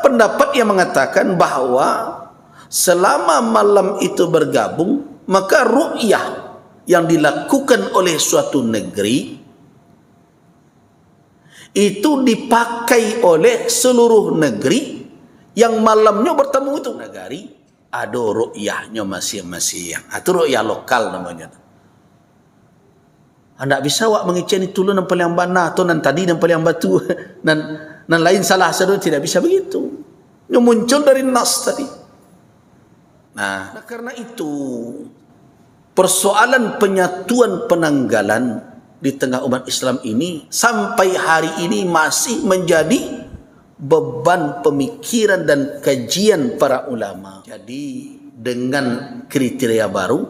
pendapat yang mengatakan bahwa selama malam itu bergabung, maka ru'yah yang dilakukan oleh suatu negeri itu dipakai oleh seluruh negeri yang malamnya bertemu itu negari. Ada ru'yahnya masing-masing. Itu ru'yah lokal namanya. Anda bisa awak mengiceni tulu nan paling bana atau nan tadi nan paling batu nan lain salah satu, tidak bisa begitu. Yang muncul dari nas tadi. Nah, karena itu persoalan penyatuan penanggalan di tengah umat Islam ini sampai hari ini masih menjadi beban pemikiran dan kajian para ulama. Jadi dengan kriteria baru,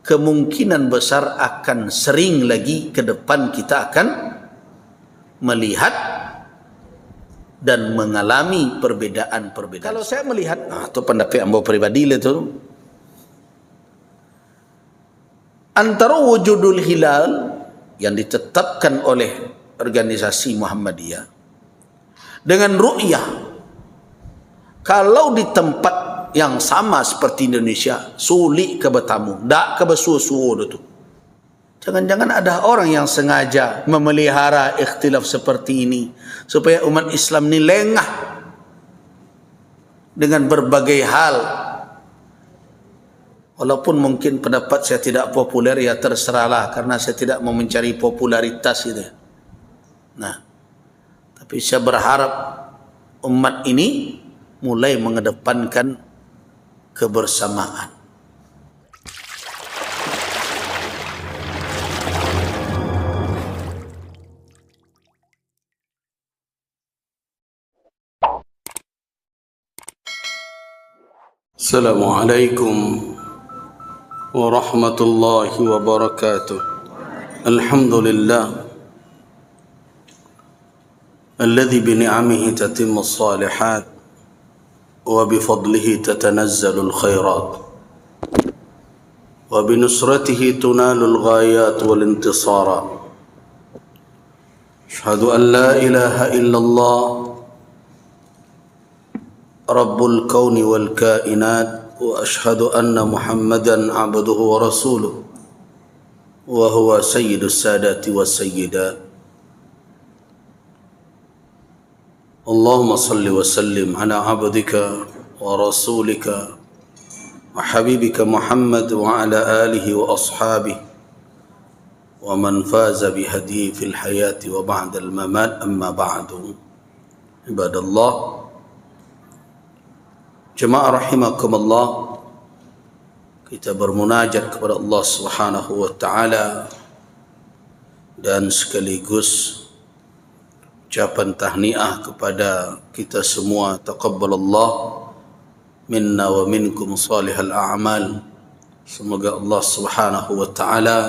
kemungkinan besar akan sering lagi ke depan kita akan melihat dan mengalami perbedaan-perbedaan. Kalau saya melihat, itu pendapat ambo pribadi itu, antara wujudul hilal yang ditetapkan oleh organisasi Muhammadiyah dengan ru'yah, kalau di tempat yang sama seperti Indonesia, sulit ke bertamu, tak ke bersusu itu. Jangan-jangan ada orang yang sengaja memelihara ikhtilaf seperti ini supaya umat Islam ini lengah dengan berbagai hal. Walaupun mungkin pendapat saya tidak populer, ya terserahlah, karena saya tidak mau mencari popularitas itu. Nah, tapi saya berharap umat ini mulai mengedepankan kebersamaan. Assalamualaikum warahmatullahi wabarakatuh. Alhamdulillah alladhi bini'amihi tatimmu as-salihat wa bifadlihi tatanazzalu al-khairat wa binusratihi tunalu al-ghayat wal-intisara. Ashhadu an la ilaha illallah Rabbul kauni wal kainat, wa ashhadu anna Muhammadan abduhu wa rasuluh wa huwa sayyidus sadati was sayyidat. Allahumma salli wa sallim ala abdika wa rasulika wa habibika Muhammad wa ala alihi wa ashabihi wa man faza bihadihi fil hayati wa ba'da al mamat, amma ba'du. Ibadallah, jemaah rahimakumullah, kita bermunajat kepada Allah Subhanahu wa taala dan sekaligus ucapan tahniah kepada kita semua. Taqabbalallah minna wa minkum salihal a'mal. Semoga Allah Subhanahu wa taala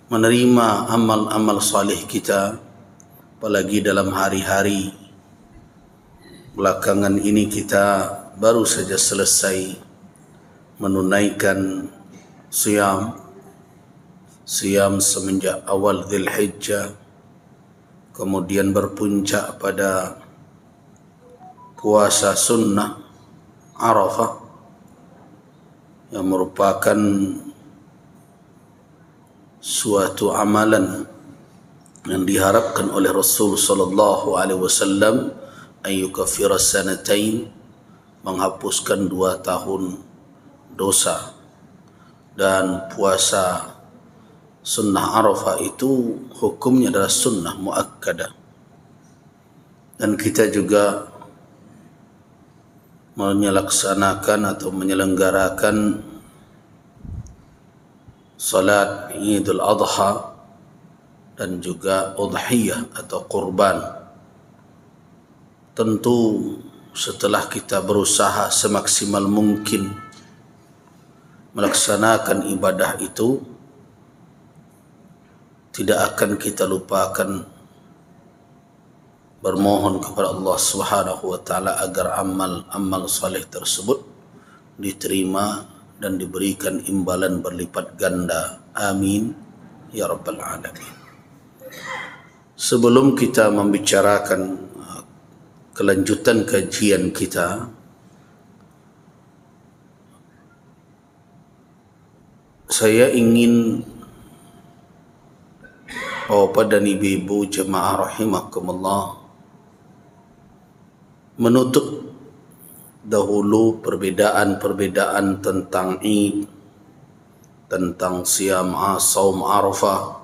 menerima amal-amal salih kita, apalagi dalam hari-hari belakangan ini kita baru saja selesai menunaikan siam semenjak awal Dzulhijjah, kemudian berpuncak pada puasa sunnah Arafah yang merupakan suatu amalan yang diharapkan oleh Rasul sallallahu alaihi wasallam, ayyukaffira sanatain, menghapuskan 2 tahun dosa. Dan puasa sunnah Arafah itu hukumnya adalah sunnah muakkadah. Dan kita juga menyelaksanakan atau menyelenggarakan salat Idul Adha dan juga udhiyah atau kurban. Tentu setelah kita berusaha semaksimal mungkin melaksanakan ibadah itu, tidak akan kita lupakan bermohon kepada Allah Subhanahu wa taala agar amal saleh tersebut diterima dan diberikan imbalan berlipat ganda. Amin ya rabbal alamin. Sebelum kita membicarakan kelanjutan kajian kita, saya ingin Bapak dan Ibu jemaah rahimakumullah menutup dahulu perbedaan-perbedaan tentang Id, tentang Siam Saum Arafah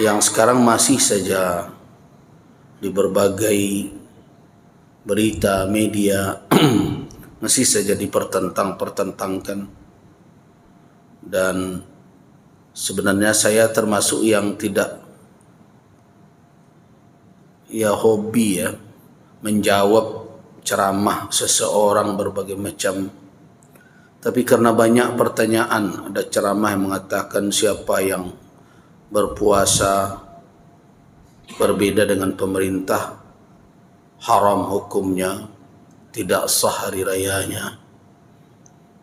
yang sekarang masih saja di berbagai berita media masih saja dipertentangkan, dan sebenarnya saya termasuk yang tidak hobi menjawab ceramah seseorang berbagai macam. Tapi karena banyak pertanyaan, ada ceramah yang mengatakan siapa yang berpuasa berbeda dengan pemerintah haram hukumnya, tidak sah hari rayanya,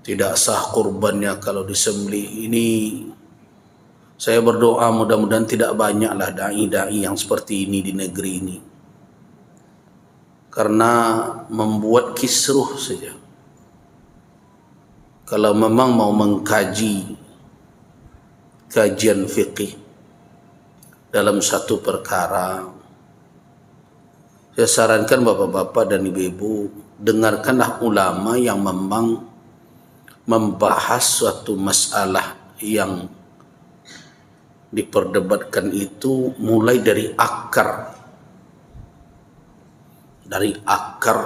tidak sah kurbannya kalau disembelih. Ini saya berdoa mudah-mudahan tidak banyaklah dai-dai yang seperti ini di negeri ini, karena membuat kisruh saja. Kalau memang mau mengkaji kajian fikih dalam satu perkara, saya sarankan bapak-bapak dan ibu-ibu, dengarkanlah ulama yang memang membahas suatu masalah yang diperdebatkan itu mulai dari akar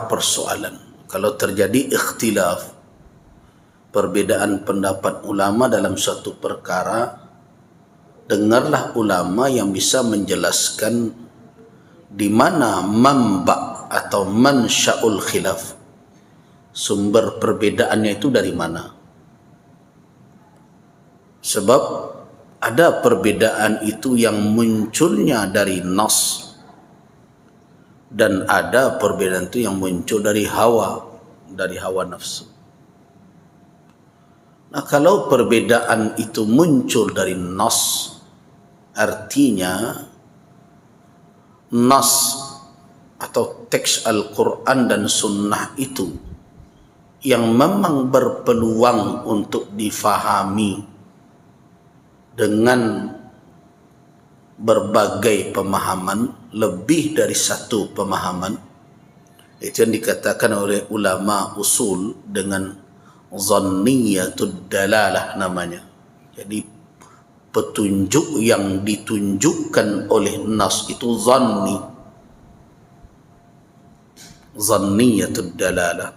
persoalan. Kalau terjadi ikhtilaf, perbedaan pendapat ulama dalam suatu perkara, dengarlah ulama yang bisa menjelaskan di mana manba atau mansyaul khilaf, sumber perbedaannya itu dari mana. Sebab ada perbedaan itu yang munculnya dari nas, dan ada perbedaan itu yang muncul dari hawa nafsu. Nah, kalau perbedaan itu muncul dari nas, artinya nas atau teks Al-Quran dan Sunnah itu yang memang berpeluang untuk difahami dengan berbagai pemahaman, lebih dari satu pemahaman. Itu yang dikatakan oleh ulama usul dengan zanniyatud dalalah namanya. Jadi petunjuk yang ditunjukkan oleh nas itu zanniyatud dalalah.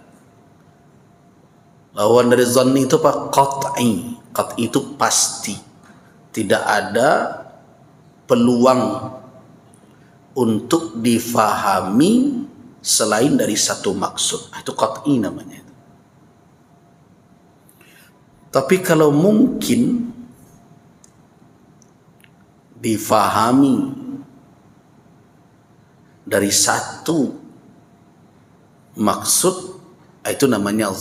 Lawan dari zanni itu apa? Qat'i. Qat'i itu pasti, tidak ada peluang untuk difahami selain dari satu maksud. Itu qat'i namanya. Tapi kalau mungkin difahami dari satu maksud, itu namanya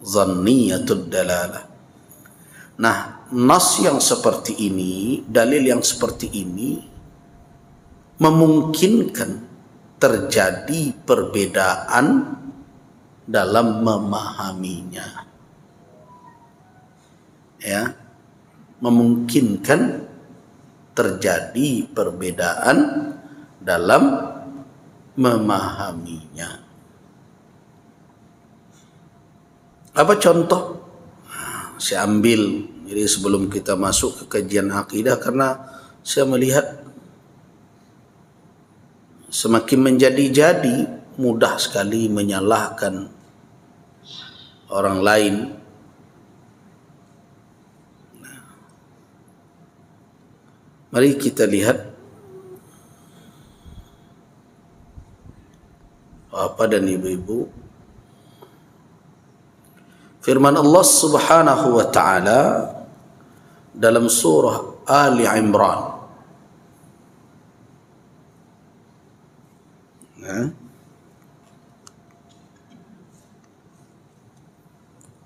zanniyatud dalalah. Nah, nas yang seperti ini, dalil yang seperti ini memungkinkan terjadi perbedaan dalam memahaminya. Ya, memungkinkan terjadi perbedaan dalam memahaminya. Apa contoh? Saya ambil, jadi sebelum kita masuk ke kajian akidah, karena saya melihat semakin menjadi-jadi mudah sekali menyalahkan orang lain. Mari kita lihat Bapak dan Ibu-ibu, firman Allah Subhanahu wa taala dalam surah Ali Imran.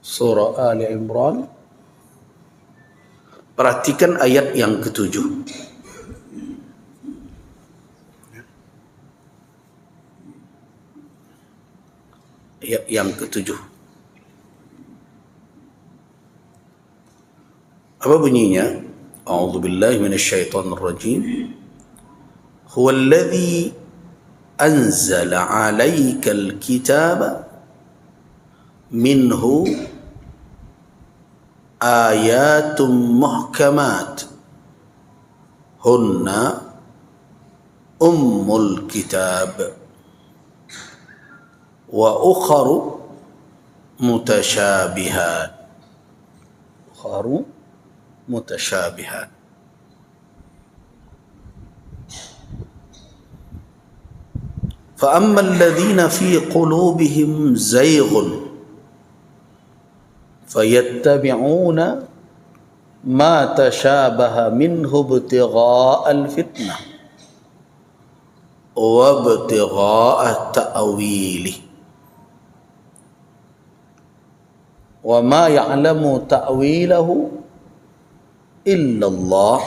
Surah Ali Imran, perhatikan ayat yang ketujuh. yang ketujuh. Apa bunyinya? A'udzubillahi minasyaitonirrajim. Huwallazi anzala 'alaikal kitaba minhu ayatum muhkamat hunna ummul kitab wa ukharu mutasyabihat. Fa ammal ladzina fi qulubihim zayghun fayattabi'una ma tashabaha minhu ibtigha'al fitnah wa ibtigha'a ta'wilih wa ma ya'lamu ta'wilahu illa Allah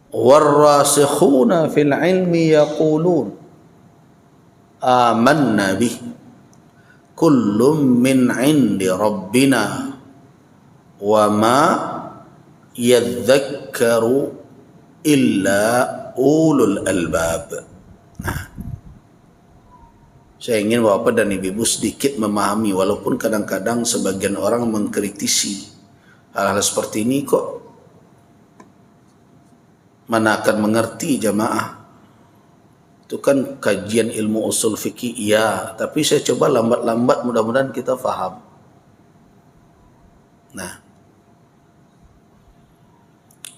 warrasikhuna fil ilmi yaqulun amanna bih kullum min 'indi rabbina wa ma yadhakkaru illa ulul albab. Nah, saya ingin Bapak dan Ibu sedikit memahami, walaupun kadang-kadang sebagian orang mengkritisi hal-hal seperti ini, kok mana akan mengerti jamaah. Itu kan kajian ilmu usul fikih, iya, tapi saya coba lambat-lambat mudah-mudahan kita faham. Nah,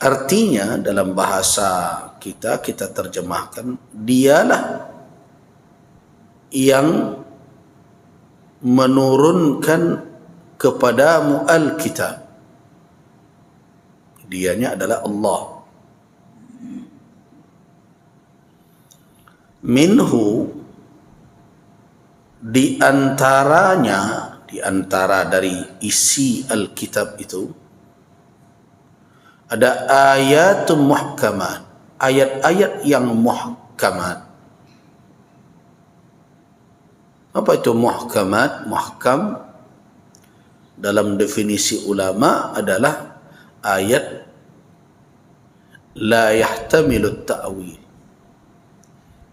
artinya dalam bahasa kita terjemahkan, dialah yang menurunkan kepadamu Alkitab. Dianya adalah Allah. Minhu, di antara dari isi Alkitab itu ada ayatun muhkamat, ayat-ayat yang muhkamat. Apa itu muhkamat? Muhkam dalam definisi ulama adalah ayat la yahtamilu ta'wil,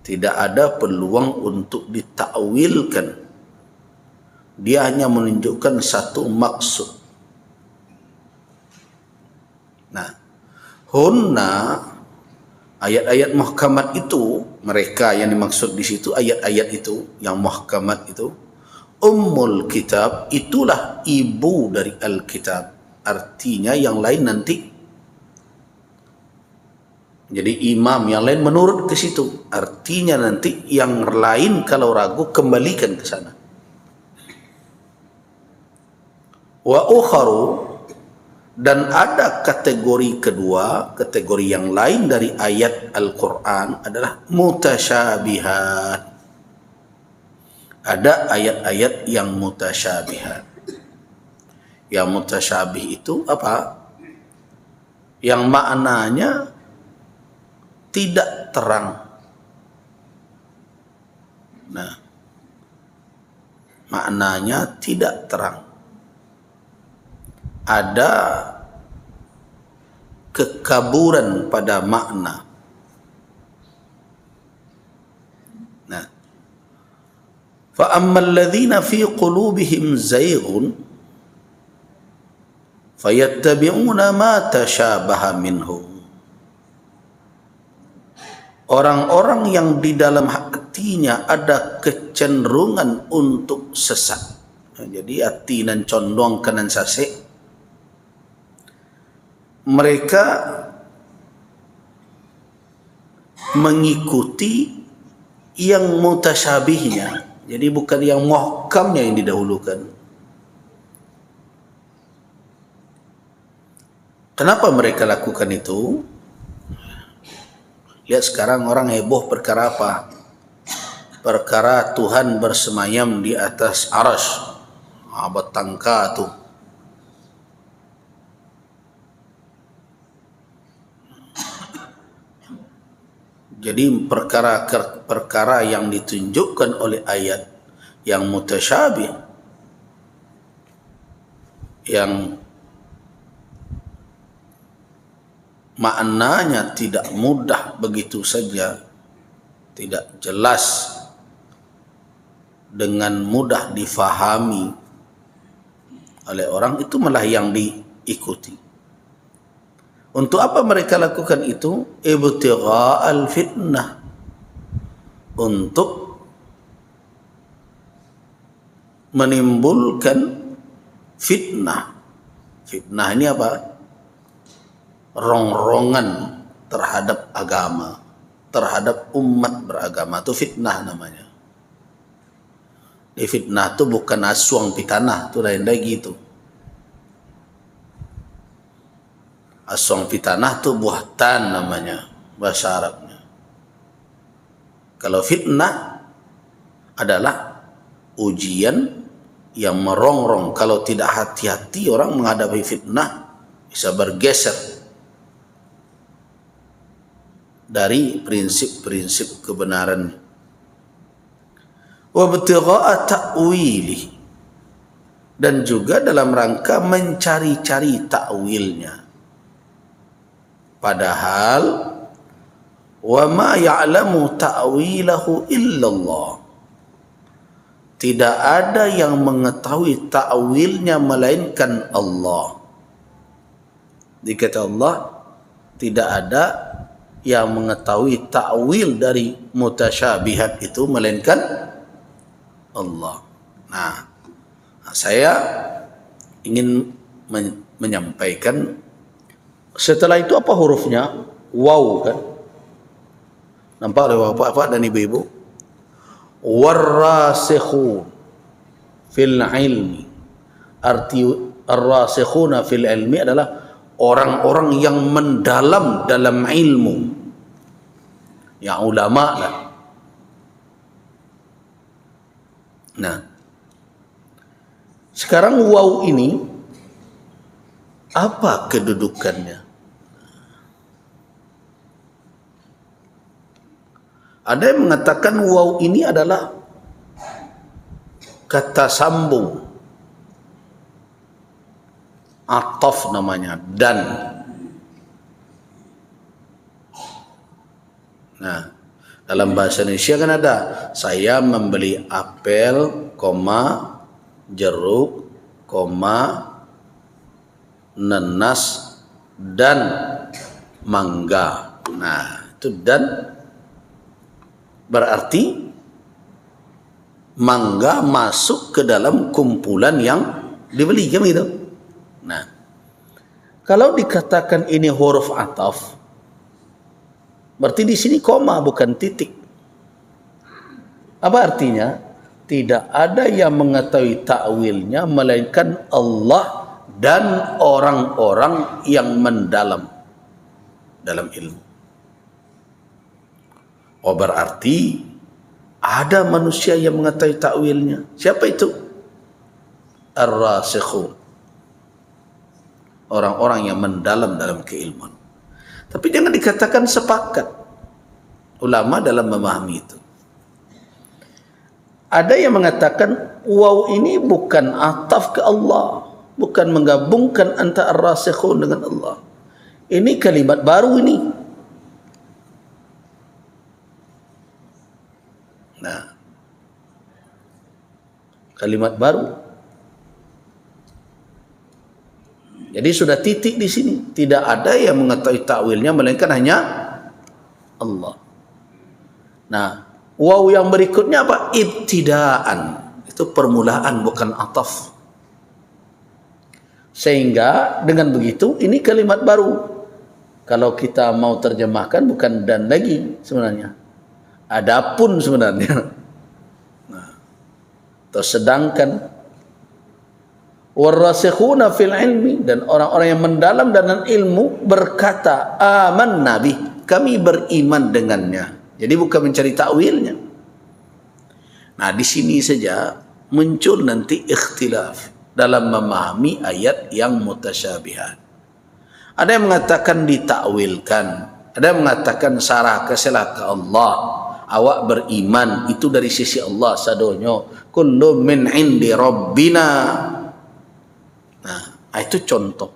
tidak ada peluang untuk ditakwilkan, dia hanya menunjukkan satu maksud. Nah, hunna, ayat-ayat muhkamat itu, mereka yang dimaksud di situ, ayat-ayat itu yang muhkamat itu, ummul kitab, itulah ibu dari Alkitab. Artinya yang lain nanti, jadi imam yang lain menurut ke situ. Artinya nanti yang lain kalau ragu kembalikan ke sana. Wa ukharu, dan ada kategori kedua, kategori yang lain dari ayat Al-Quran adalah mutasyabihat. Ada ayat-ayat yang mutasyabihat. Yang mutasyabih itu apa? Yang maknanya tidak terang. Nah, maknanya tidak terang. Ada kekaburan pada makna. Nah, fa ammal ladzina fi qulubihim zayghun fayattabi'una ma tashabaha minhu. Orang-orang yang di dalam hatinya ada kecenderungan untuk sesat. Jadi hati nan condong kanan sasek, mereka mengikuti yang mutasyabihnya. Jadi bukan yang muhkamnya yang didahulukan. Kenapa mereka lakukan itu? Lihat sekarang orang heboh perkara apa? Perkara Tuhan bersemayam di atas arsy. Batangka tuh. Jadi perkara yang ditunjukkan oleh ayat yang mutasyabih, yang maknanya tidak mudah begitu saja, tidak jelas, dengan mudah difahami oleh orang, itu malah yang diikuti. Untuk apa mereka lakukan itu? Ibtigha'al fitnah, untuk menimbulkan fitnah. Fitnah ini apa? Rongrongan terhadap agama, terhadap umat beragama, itu fitnah namanya. Di fitnah itu bukan asuang pitanah, itu lain lagi itu. Asuang pitanah itu buhtan namanya bahasa Arabnya. Kalau fitnah adalah ujian yang merongrong. Kalau tidak hati-hati orang menghadapi fitnah bisa bergeser dari prinsip-prinsip kebenaran. Wa ibtigha'a ta'wili, dan juga dalam rangka mencari-cari takwilnya. Padahal wa ma ya'lamu ta'wilahu illallah, tidak ada yang mengetahui takwilnya melainkan Allah. Dikata Allah, tidak ada yang mengetahui takwil dari mutasyabihat itu melainkan Allah. Nah, saya ingin menyampaikan, setelah itu apa hurufnya? Waw kan? Nampak oleh bapak-bapak dan ibu-ibu? Warrasikhun fil ilmi. Arti ar-rasikhuna fil ilmi adalah orang-orang yang mendalam dalam ilmu, yang ulama lah. Nah, sekarang waw ini apa kedudukannya? Ada yang mengatakan waw ini adalah kata sambung, ataf namanya, dan. Nah, dalam bahasa Indonesia kan ada, saya membeli apel, koma, jeruk, koma, nanas, dan mangga. Nah, itu dan berarti mangga masuk ke dalam kumpulan yang dibeli, kan gitu. Nah, kalau dikatakan ini huruf ataf, berarti di sini koma bukan titik. Apa artinya? Tidak ada yang mengetahui takwilnya melainkan Allah dan orang-orang yang mendalam dalam ilmu. Oh, berarti ada manusia yang mengetahui takwilnya. Siapa itu? Ar-rasikhun, orang-orang yang mendalam dalam keilmuan. Tapi jangan dikatakan sepakat ulama dalam memahami itu. Ada yang mengatakan waw ini bukan ataf ke Allah, bukan menggabungkan antara ar-rasikhun dengan Allah. Ini kalimat baru ini. Nah, kalimat baru. Jadi sudah titik di sini. Tidak ada yang mengetahui takwilnya melainkan hanya Allah. Nah, waw yang berikutnya apa? Ibtidaan. Itu permulaan, bukan ataf. Sehingga dengan begitu ini kalimat baru. Kalau kita mau terjemahkan bukan dan lagi sebenarnya. Adapun sebenarnya. Nah, atau sedangkan warrasikhuna fil ilmi, dan orang-orang yang mendalam dalam ilmu berkata amanna bih, kami beriman dengannya. Jadi bukan mencari takwilnya. Nah, di sini saja muncul nanti ikhtilaf dalam memahami ayat yang mutasyabihat. Ada yang mengatakan ditakwilkan, ada yang mengatakan sarah keselah ke Allah, awak beriman itu dari sisi Allah sadonyo, kullu min indi rabbina. Nah, itu contoh.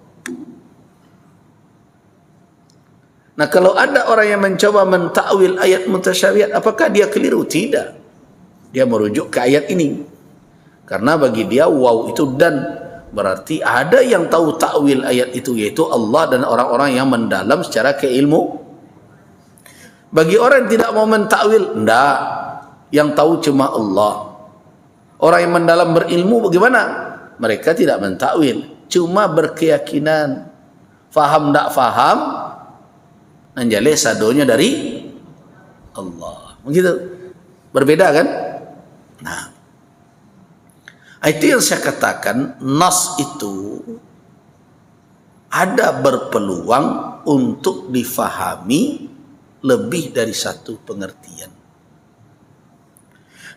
Nah, kalau ada orang yang mencoba mentakwil ayat mutasyabihat, apakah dia keliru? Tidak. Dia merujuk ke ayat ini. Karena bagi dia waw itu dan, berarti ada yang tahu takwil ayat itu, yaitu Allah dan orang-orang yang mendalam secara keilmu. Bagi orang yang tidak mau mentakwil, enggak. Yang tahu cuma Allah. Orang yang mendalam berilmu bagaimana? Mereka tidak mentakwil, cuma berkeyakinan. Faham enggak faham, anjale sadonya dari Allah. Begitu. Berbeda kan? Nah, itu yang saya katakan, nas itu ada berpeluang untuk difahami lebih dari satu pengertian.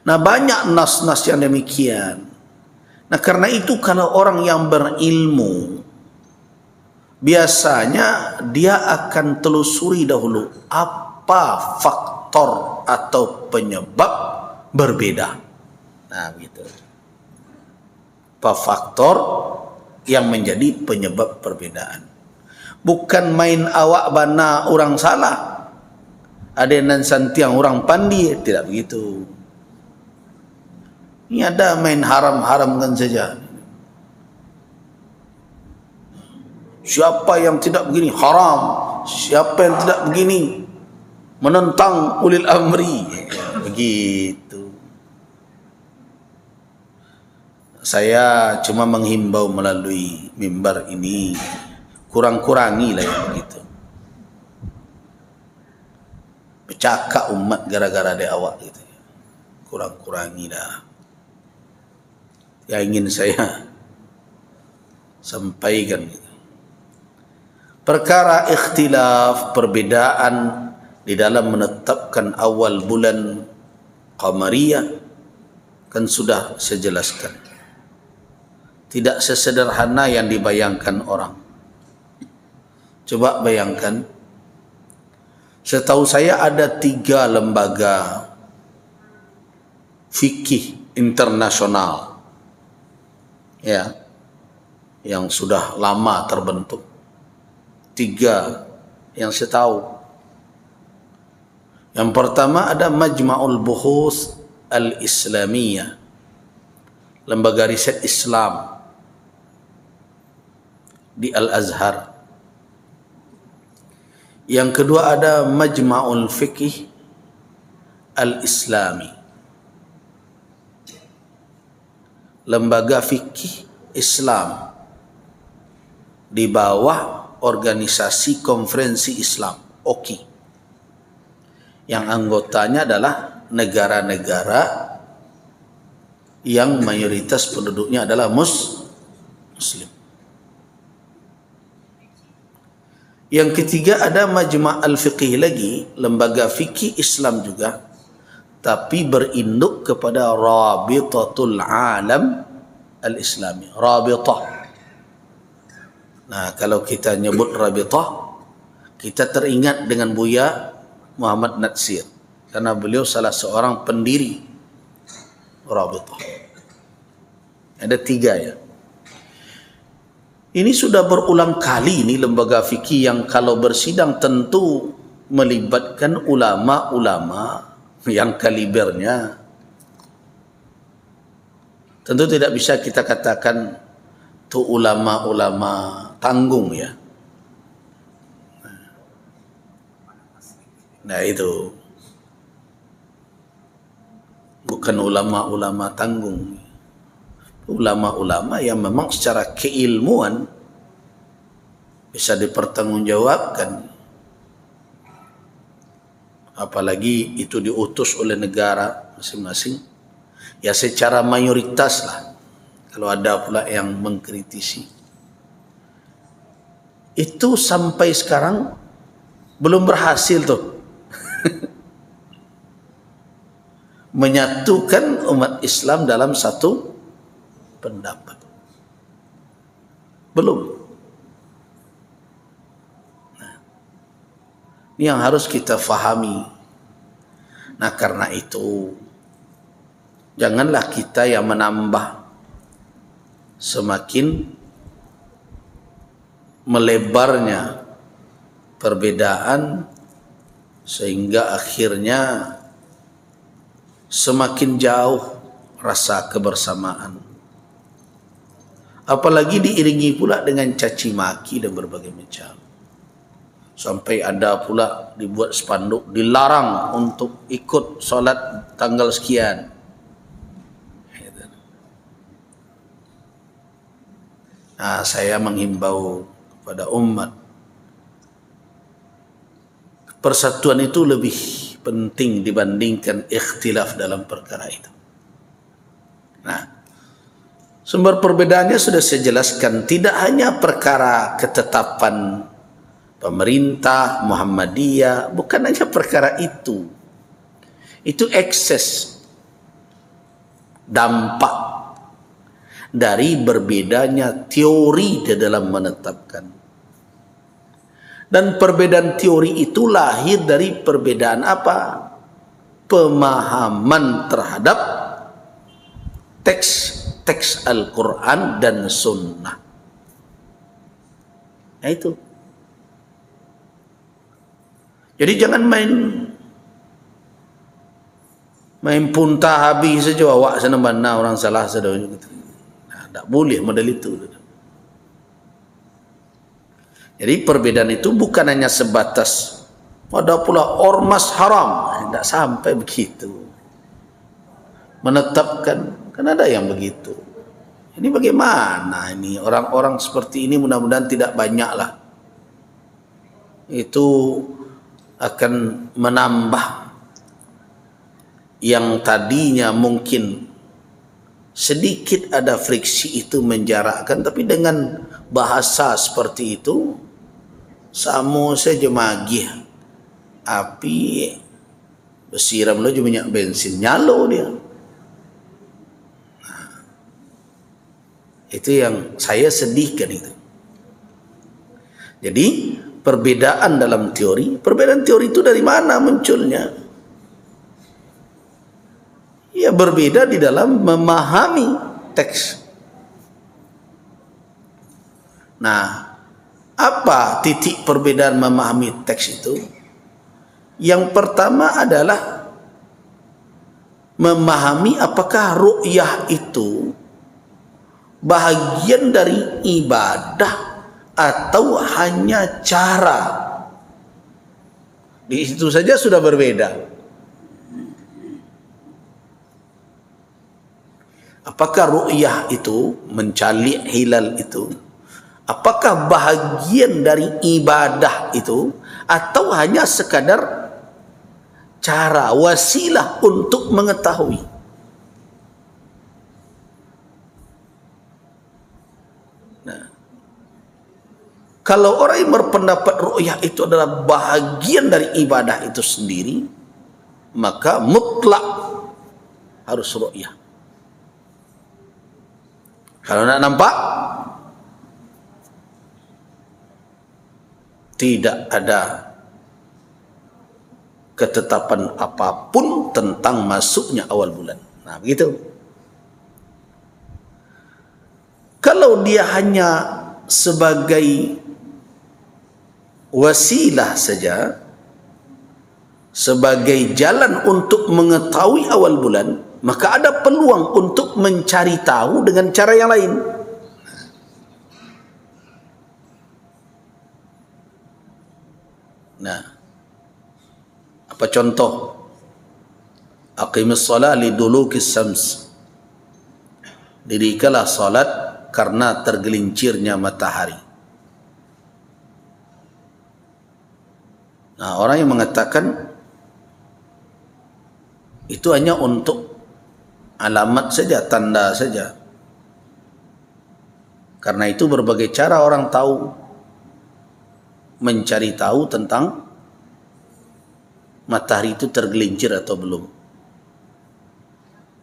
Nah, banyak nas-nas yang demikian. Nah, karena itu kalau orang yang berilmu, biasanya dia akan telusuri dahulu apa faktor atau penyebab berbeda. Nah, begitu. Apa faktor yang menjadi penyebab perbedaan? Bukan main awak bana orang salah, adenan santiang orang pandi, tidak begitu. Ini ada main haram-haramkan saja. Siapa yang tidak begini haram, siapa yang tidak begini menentang ulil amri, begitu. Saya cuma menghimbau melalui mimbar ini, kurang-kurangi lah yang begitu. Bercakap umat gara-gara ada awak gitu. Kurang-kurangi dah. Yang ingin saya sampaikan gitu. Perkara ikhtilaf, perbedaan di dalam menetapkan awal bulan Qamariyah kan sudah saya jelaskan. Tidak sesederhana yang dibayangkan orang. Coba bayangkan, setahu saya ada 3 lembaga fikih internasional, ya, yang sudah lama terbentuk. 3 yang saya tahu. Yang pertama ada Majma'ul Buhus Al-Islamiyah, lembaga riset Islam di Al-Azhar. Yang kedua ada Majma'ul Fiqh Al-Islami, lembaga fikih Islam di bawah Organisasi Konferensi Islam, OKI, yang anggotanya adalah negara-negara yang mayoritas penduduknya adalah Muslim. Yang ketiga ada Majma' Al-Fiqih lagi, lembaga fikih Islam juga, tapi berinduk kepada Rabitatul Alam Al-Islami, Rabitah. Nah, kalau kita nyebut Rabitah, kita teringat dengan Buya Muhammad Natsir, karena beliau salah seorang pendiri Rabitah. Ada 3 ya. Ini sudah berulang kali ini lembaga fikih yang kalau bersidang tentu melibatkan ulama-ulama yang kalibernya. Tentu tidak bisa kita katakan itu ulama-ulama tanggung ya. Nah itu bukan ulama-ulama tanggung, ulama-ulama yang memang secara keilmuan bisa dipertanggungjawabkan, apalagi itu diutus oleh negara masing-masing ya, secara mayoritas lah. Kalau ada pula yang mengkritisi, itu sampai sekarang belum berhasil tuh menyatukan umat Islam dalam satu pendapat. Belum. Nah, ini yang harus kita fahami. Nah, karena itu janganlah kita yang menambah semakin melebarnya perbedaan sehingga akhirnya semakin jauh rasa kebersamaan. Apalagi diiringi pula dengan caci maki dan berbagai macam. Sampai ada pula dibuat spanduk dilarang untuk ikut solat tanggal sekian. Nah, saya menghimbau kepada umat, persatuan itu lebih penting dibandingkan ikhtilaf dalam perkara itu. Nah, sumber perbedaannya sudah saya jelaskan, tidak hanya perkara ketetapan pemerintah Muhammadiyah, bukan hanya perkara itu. Itu ekses dampak dari berbedanya teori di dalam menetapkan. Dan perbedaan teori itu lahir dari perbedaan apa? Pemahaman terhadap teks Al-Quran dan Sunnah. Nah itu. Jadi jangan main puntah habis saja awak sana mana orang salah saja. Nah, tak boleh model itu. Jadi perbedaan itu bukan hanya sebatas ada pula ormas haram, tidak sampai begitu. Menetapkan, kan ada yang begitu. Ini bagaimana ini orang-orang seperti ini, mudah-mudahan tidak banyak lah. Itu akan menambah yang tadinya mungkin sedikit ada friksi itu menjarakkan, tapi dengan bahasa seperti itu samo saja magih api bersiram lo juga minyak bensin nyalo dia. Nah, itu yang saya sedihkan itu. Jadi perbedaan dalam teori, perbedaan teori itu dari mana munculnya? Ya berbeda di dalam memahami teks. Nah, apa titik perbedaan memahami teks itu? Yang pertama adalah memahami apakah ru'yah itu bahagian dari ibadah atau hanya cara. Di situ saja sudah berbeda. Apakah ru'yah itu, mencalik hilal itu, apakah bahagian dari ibadah itu atau hanya sekadar cara, wasilah untuk mengetahui? Nah, kalau orang yang berpendapat ru'yah itu adalah bahagian dari ibadah itu sendiri, maka mutlak harus ru'yah. Kalau nak nampak, tidak ada ketetapan apapun tentang masuknya awal bulan. Nah, begitu. Kalau dia hanya sebagai wasilah saja, sebagai jalan untuk mengetahui awal bulan, maka ada peluang untuk mencari tahu dengan cara yang lain. Nah, apa contoh? Aqimis shalah lidulukis syams. Dirikanlah salat karena tergelincirnya matahari. Nah, orang yang mengatakan itu hanya untuk alamat saja, tanda saja. Karena itu berbagai cara orang tahu, mencari tahu tentang matahari itu tergelincir atau belum.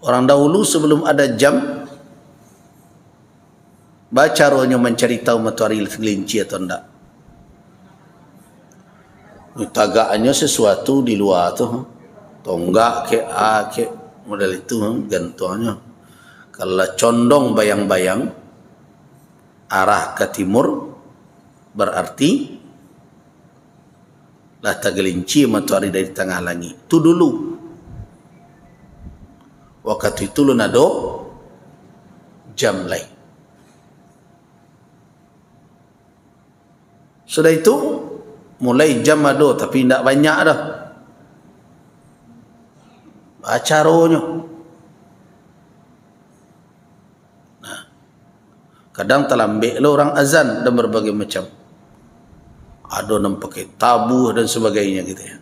Orang dahulu sebelum ada jam, baca rohnya mencari tahu matahari tergelincir atau tidak. Tagaknya sesuatu di luar tuh. tonggak ke A ke model itu gantungnya. Kalau condong bayang-bayang arah ke timur berarti lah tergelinci matahari dari tengah langit. Itu dulu. Waktu itu lu nado jam lain. Sudah itu mulai jam ado tapi tidak banyak dah. Acaranya. Nah, kadang terlambat lo orang azan dan berbagai macam. Ada yang pakai tabuh dan sebagainya gitu ya.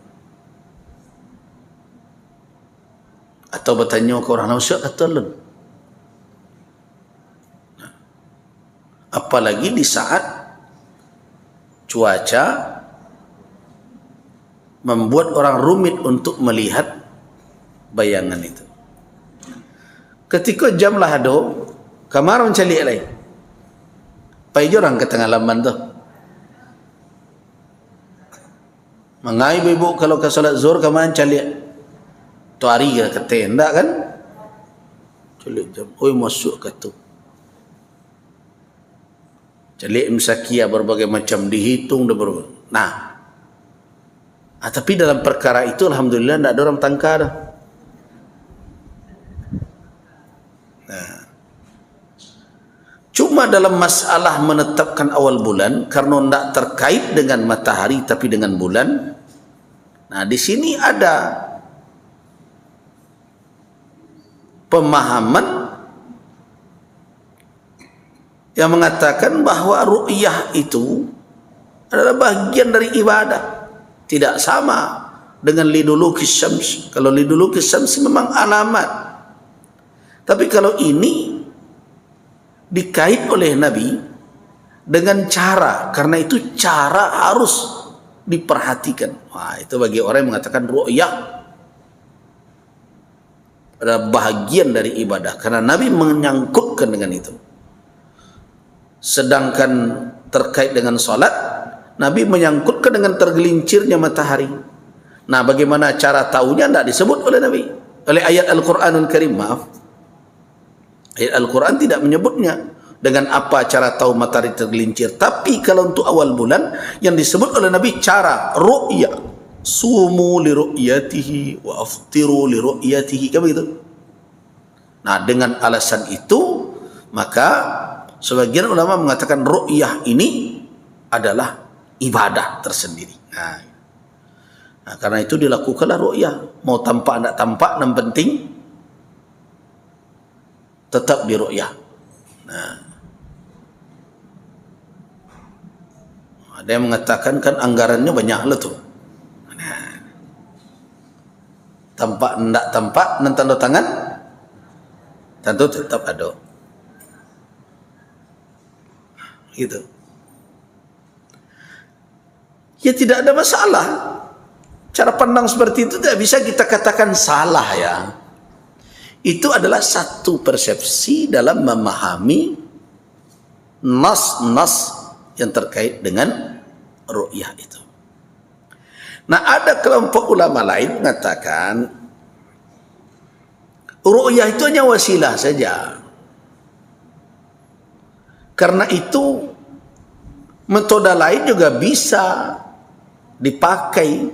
Atau bertanya ke orang nasihat kata len. Nah, apalagi di saat cuaca membuat orang rumit untuk melihat bayangan itu. Ketika jam lah ada, kamar mencari lain. Pai orang ke tengah laman tu. Mengai ibu kalau ke salat zuhur kamar mencari. Tu hari ke kata endak kan? Calik jam. Oi masuk ke tu. Calik imsakia berbagai macam dihitung dan berbagai. Nah. Tapi dalam perkara itu alhamdulillah tidak ada orang tangka dah. Nah. Cuma dalam masalah menetapkan awal bulan karena tidak terkait dengan matahari tapi dengan bulan. Nah, di sini ada pemahaman yang mengatakan bahwa ru'yah itu adalah bagian dari ibadah. Tidak sama dengan lidulukis syams. Kalau lidulukis syams memang alamat. Tapi kalau ini dikait oleh Nabi dengan cara, karena itu cara harus diperhatikan. Wah, itu bagi orang yang mengatakan ru'yah adalah bahagian dari ibadah karena Nabi menyangkutkan dengan itu. Sedangkan terkait dengan salat, Nabi menyangkutkan dengan tergelincirnya matahari. Nah, bagaimana cara tahunya tidak disebut oleh Nabi, oleh ayat Al-Quranul Karim. Maaf, ayat Al-Quran tidak menyebutnya dengan apa cara tahu matahari tergelincir. Tapi kalau untuk awal bulan yang disebut oleh Nabi cara ru'yah, sumu li ru'yatihi wa aftiru li ru'yatihi, kan begitu. Nah, dengan alasan itu maka sebagian ulama mengatakan ru'yah ini adalah ibadah tersendiri. Nah, karena itu dilakukanlah ru'yah. Mau tampak tidak tampak, yang penting tetap di ru'yah. Nah, ada yang mengatakan kan anggarannya banyak lah tu. Nah, tampak tidak tampak, dan tanda tangan tentu tetap ada. Gitu. Ya tidak ada masalah. Cara pandang seperti itu tidak bisa kita katakan salah ya. Itu adalah satu persepsi dalam memahami nas-nas yang terkait dengan ru'yah itu. Nah, ada kelompok ulama lain mengatakan ru'yah itu hanya wasilah saja. Karena itu metode lain juga bisa dipakai,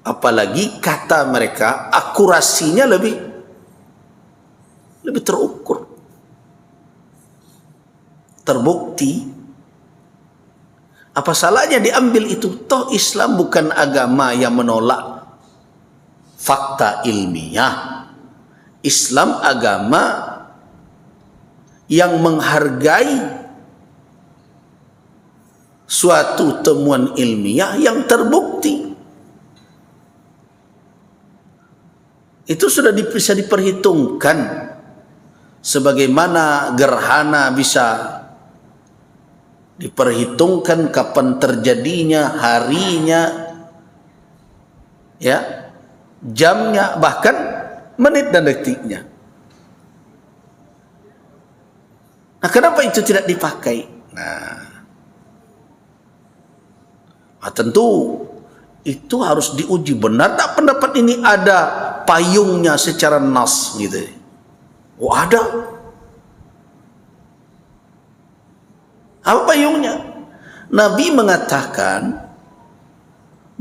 apalagi kata mereka akurasinya lebih terukur, terbukti. Apa salahnya diambil itu? Toh Islam bukan agama yang menolak fakta ilmiah. Islam agama yang menghargai suatu temuan ilmiah yang terbukti. Itu sudah bisa diperhitungkan, sebagaimana gerhana bisa diperhitungkan kapan terjadinya, harinya, ya, jamnya, bahkan menit dan detiknya. Nah, kenapa itu tidak dipakai? Nah, tentu itu harus diuji. Benar tak pendapat ini ada payungnya secara nas gitu? Oh ada. Apa payungnya? Nabi mengatakan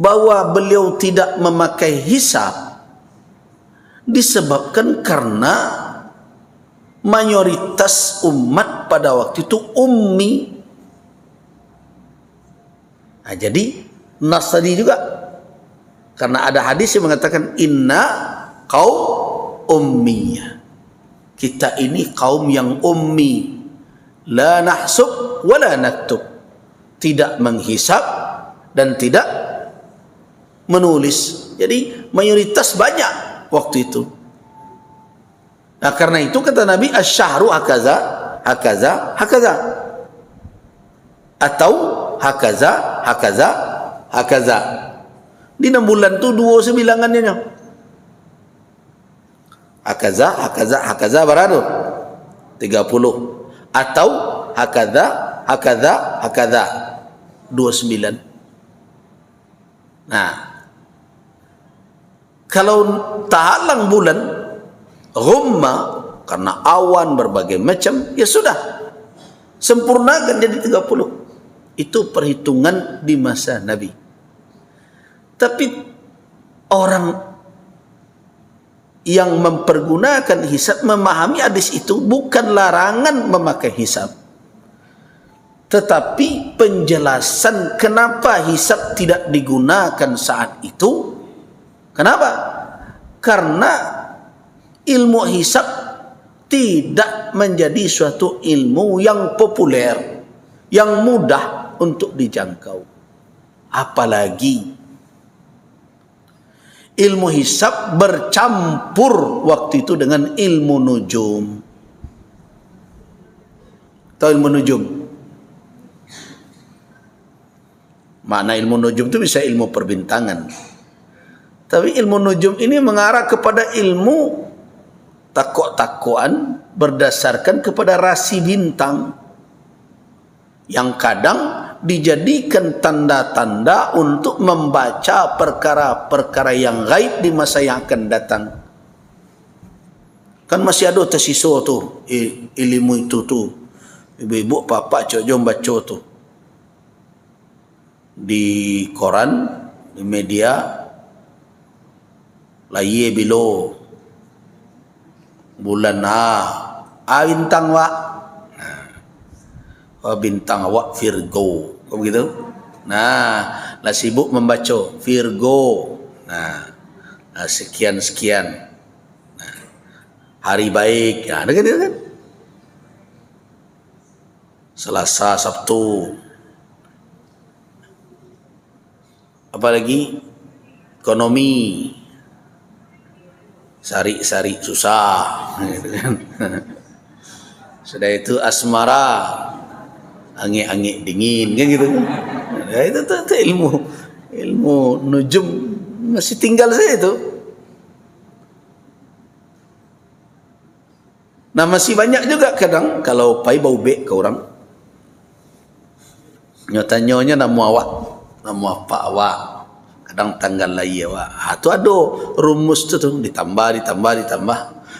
bahwa beliau tidak memakai hisab disebabkan karena mayoritas umat pada waktu itu ummi. Nah, jadi nas tadi juga, karena ada hadis yang mengatakan inna kaum ummiyah, kita ini kaum yang ummi, la nahsub wa la naktub, tidak menghisab dan tidak menulis. Jadi mayoritas banyak waktu itu. Nah karena itu kata Nabi, asyahru hakaza hakaza hakaza, atau hakaza hakaza hakaza. Di 6 bulan tu 2 bilangannya. Hakaza hakaza hakaza berapa? 30. Atau hakaza hakaza hakaza 29. Nah, kalau tahalang bulan ghumma karena awan berbagai macam, ya sudah sempurnakan jadi 30. Itu perhitungan di masa Nabi. Tapi orang yang mempergunakan hisab memahami hadis itu bukan larangan memakai hisab, tetapi penjelasan kenapa hisab tidak digunakan saat itu. Kenapa? Karena ilmu hisab tidak menjadi suatu ilmu yang populer, yang mudah untuk dijangkau. Apalagi ilmu hisab bercampur waktu itu dengan ilmu nujum. Tahu ilmu nujum? Makna ilmu nujum itu bisa ilmu perbintangan. Tapi ilmu nujum ini mengarah kepada ilmu takok-takokan berdasarkan kepada rasi bintang, yang kadang dijadikan tanda-tanda untuk membaca perkara-perkara yang gaib di masa yang akan datang. Kan masih ada tersisa tu ilmu itu tu. Ibu-ibu, bapak, cok jom baca tu di koran, di media. Laye bilo bulan bintang wa, bintang awak Virgo, begitu. Nah, lah sibuk membaca Virgo. Nah, sekian. Nah, hari baik, ya, ada gitu kan? Selasa, Sabtu. Apalagi ekonomi. Sari-sari susah, gitu kan. Sudah itu asmara, angin-angin dingin, kan gitu kan. Ya, itu ilmu nujum masih tinggal saja itu. Nah masih banyak juga kadang kalau pai bau bek ke orang, nyotanyonya nama awak, nama apa awak. Kadang tanggal lagi awak. Tu ada rumus tu ditambah.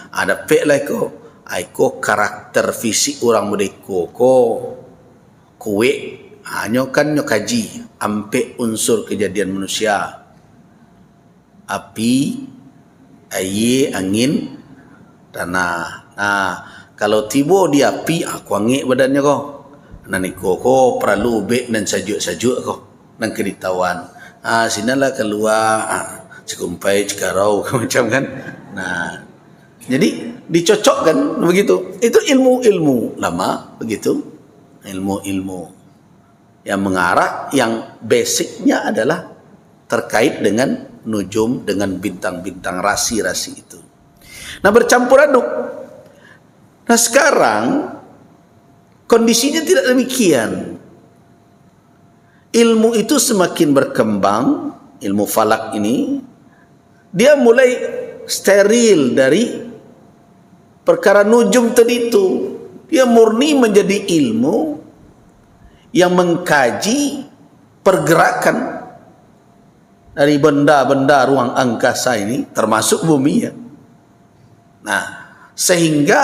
Ada pek lah ko karakter fisik orang merdeka ko kuwe. Nyo kaji ampe unsur kejadian manusia. Api, air, angin, tanah. Nah, kalau tiba di api, aku angin badannya ko. Nani ko perlu bek dan sajuk ko dan keditawan. Sinalah keluar cikumpai cikarau macam kan. Nah, jadi dicocokkan begitu. Itu ilmu lama begitu. Ilmu yang mengarah, yang basicnya adalah terkait dengan nujum, dengan bintang-bintang, rasi-rasi itu. Nah, bercampur aduk. Nah, sekarang kondisinya tidak demikian. Ilmu itu semakin berkembang, ilmu falak ini, dia mulai steril dari perkara nujum tadi itu. Dia murni menjadi ilmu yang mengkaji pergerakan dari benda-benda ruang angkasa ini, termasuk bumi ya. Nah, sehingga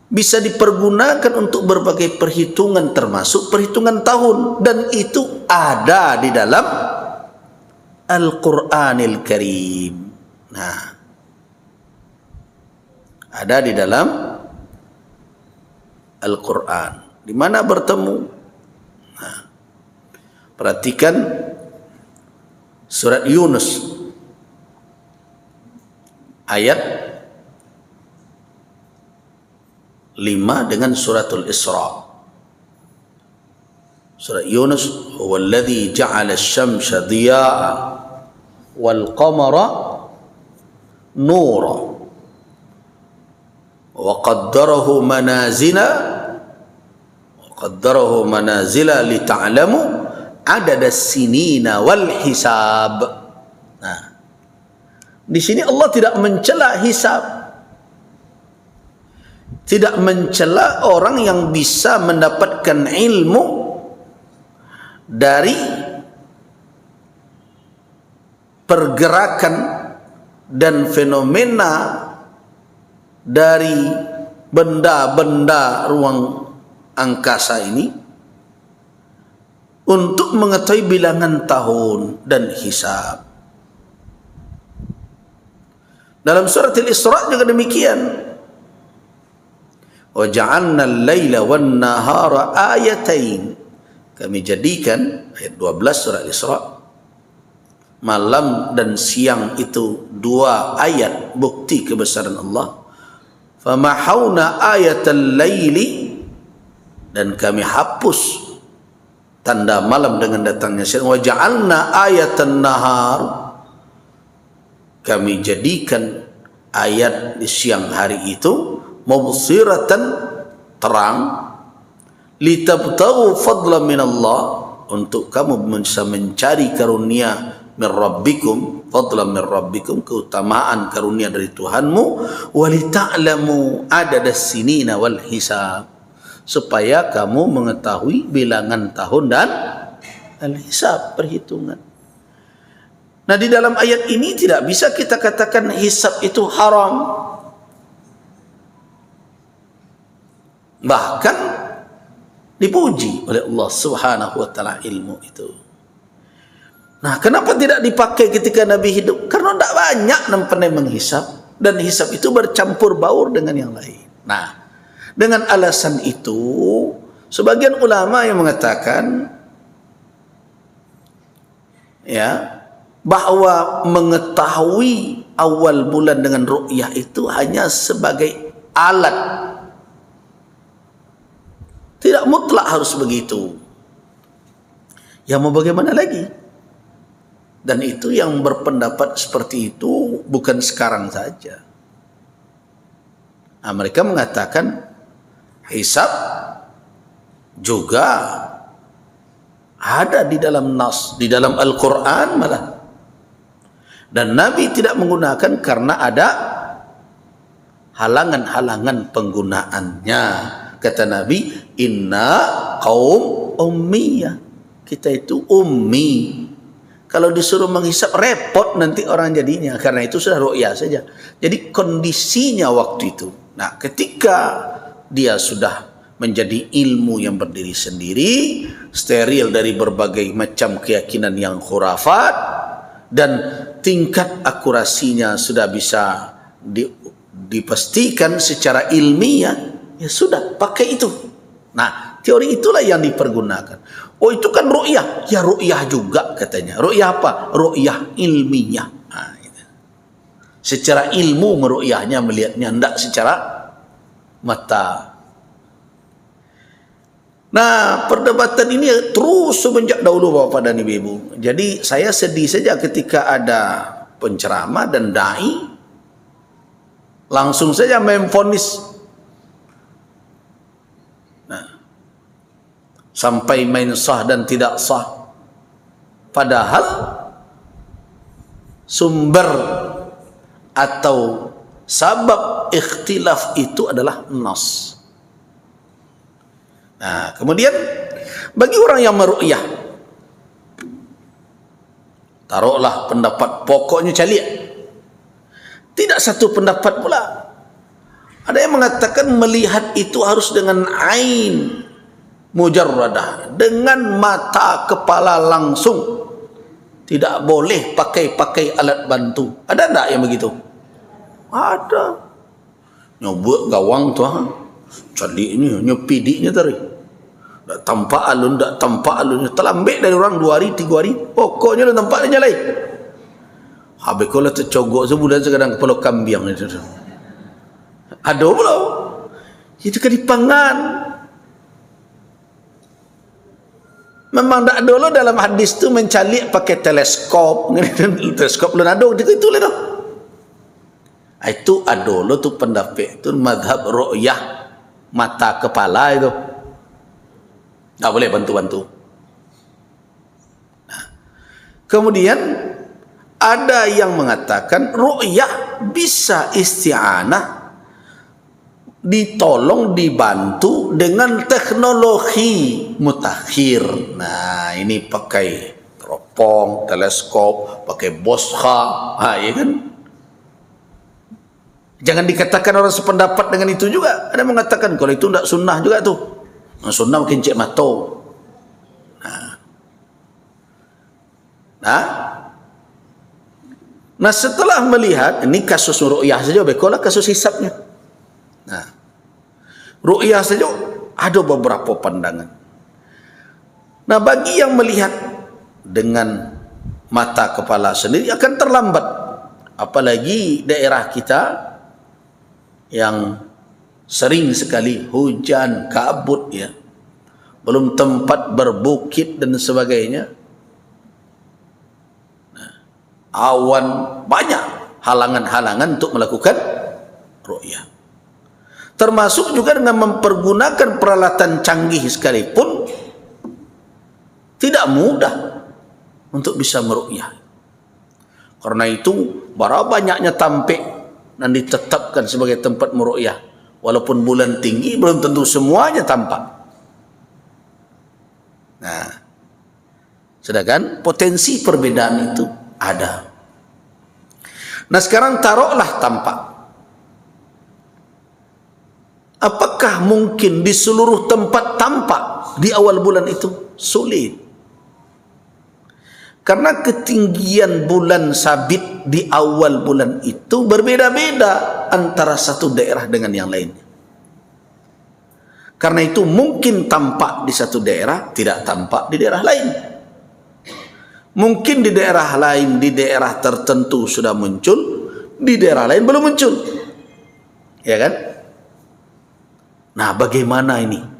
bisa dipergunakan untuk berbagai perhitungan, termasuk perhitungan tahun, dan itu ada di dalam Al-Quranil Karim. Nah, ada di dalam Al-Quran. Di mana bertemu? Nah, perhatikan surat Yunus ayat 5 dengan suratul Isra. Surat Yunus, huwallazi ja'ala asy-syamsa dhiya'a wal qamara nura wa qaddarahu manazila lita'lamu adada sinina wal hisab. Nah, di sini Allah tidak mencela hisab, tidak mencela orang yang bisa mendapatkan ilmu dari pergerakan dan fenomena dari benda-benda ruang angkasa ini untuk mengetahui bilangan tahun dan hisab. Dalam surat Al-Isra juga demikian. Wa ja'alna al-laila wan-nahara ayatain. Kami jadikan, ayat 12 surah Al-Isra, malam dan siang itu dua ayat bukti kebesaran Allah. Famahawna ayatal laili, dan kami hapus tanda malam dengan datangnya siang. Wa ja'alna ayatan nahar, kami jadikan ayat di siang hari itu mubsiratan, terang, litabtaghu fadlan min Allah, untuk kamu bisa mencari karunia min rabbikum, fadlan min rabbikum, keutamaan karunia dari Tuhanmu, walita'lamu adadas sinina wal hisab, supaya kamu mengetahui bilangan tahun dan al-hisab, perhitungan. Nah, di dalam ayat ini tidak bisa kita katakan hisab itu haram. Bahkan dipuji oleh Allah Subhanahu wa taala ilmu itu. Nah, kenapa tidak dipakai ketika Nabi hidup? Karena tidak banyak yang pandai menghisab, dan hisab itu bercampur baur dengan yang lain. Nah, dengan alasan itu, sebagian ulama yang mengatakan ya, bahwa mengetahui awal bulan dengan ru'yah itu hanya sebagai alat, tidak mutlak harus begitu. Ya, mau bagaimana lagi? Dan itu yang berpendapat seperti itu bukan sekarang saja. Nah, mereka mengatakan hisab juga ada di dalam nas, di dalam Al-Quran malah. Dan Nabi tidak menggunakan karena ada halangan-halangan penggunaannya. Kata Nabi, inna qaum ummiyah, kita itu ummi. Kalau disuruh menghisap repot nanti orang jadinya. Karena itu sudah ru'yah saja. Jadi kondisinya waktu itu. Nah, ketika dia sudah menjadi ilmu yang berdiri sendiri, steril dari berbagai macam keyakinan yang khurafat, dan tingkat akurasinya sudah bisa dipastikan secara ilmiah, ya sudah, pakai itu. Nah, teori itulah yang dipergunakan. Oh, itu kan ru'yah. Ya, ru'yah juga katanya. Ru'yah apa? Ru'yah ilmiah. Nah, gitu. Secara ilmu meru'yahnya, melihatnya, tidak secara mata. Nah, perdebatan ini terus semenjak dahulu Bapak dan Ibu. Jadi saya sedih saja ketika ada penceramah dan dai langsung saja memvonis. Nah, sampai main sah dan tidak sah. Padahal sumber atau sabab ikhtilaf itu adalah nas. Nah, kemudian bagi orang yang meru'yah, Taruhlah pendapat pokoknya caliak. Tidak satu pendapat pula. Ada yang mengatakan melihat itu harus dengan ain mujarradah, dengan mata kepala langsung. Tidak boleh pakai alat bantu. Ada tak yang begitu? Ada. Nyobok gawang tu ha. Caliknya, nyepidiknya tadi. Tak tampak alunnya. Terlambik dari orang 2 hari, 3 hari. Pokoknya dah tampak dia nyalai. Habis kalau tercogok sebulan sekadang kepala kambing. Ada pula. Itu kan dipangan. Memang tak ada lo dalam hadis tu mencalik pakai teleskop. Teleskop belum ada. Itu lah dah. Itu ada lo tu pendapat. Itu madhab ru'yah mata kepala itu. Tak boleh bantu-bantu. Nah. Kemudian ada yang mengatakan ru'yah bisa isti'anah, ditolong, dibantu dengan teknologi mutakhir. Nah, ini pakai teropong, teleskop, pakai bosha, ya kan? Jangan dikatakan orang sependapat dengan itu juga. Ada yang mengatakan kalau itu tidak sunnah juga tuh. Sunnah mungkin cek mata. Nah, setelah melihat ini kasus ru'yah saja, bekolah kasus hisabnya. Nah, ru'yah saja ada beberapa pandangan. Nah, bagi yang melihat dengan mata kepala sendiri akan terlambat. Apalagi daerah kita yang sering sekali hujan, kabut ya. Belum tempat berbukit dan sebagainya. Nah, awan, banyak halangan-halangan untuk melakukan ru'yah. Termasuk juga dengan mempergunakan peralatan canggih sekalipun tidak mudah untuk bisa meru'yah. Karena itu berapa banyaknya tampik dan ditetapkan sebagai tempat meru'yah. Walaupun bulan tinggi belum tentu semuanya tampak. Nah, sedangkan potensi perbedaan itu ada. Nah, sekarang taruhlah tampak. Apakah mungkin di seluruh tempat tampak di awal bulan itu? Sulit. Karena ketinggian bulan sabit di awal bulan itu berbeda-beda antara satu daerah dengan yang lainnya. Karena itu mungkin tampak di satu daerah, tidak tampak di daerah lain. Mungkin di daerah lain, di daerah tertentu sudah muncul, di daerah lain belum muncul. Ya kan? Nah, bagaimana ini?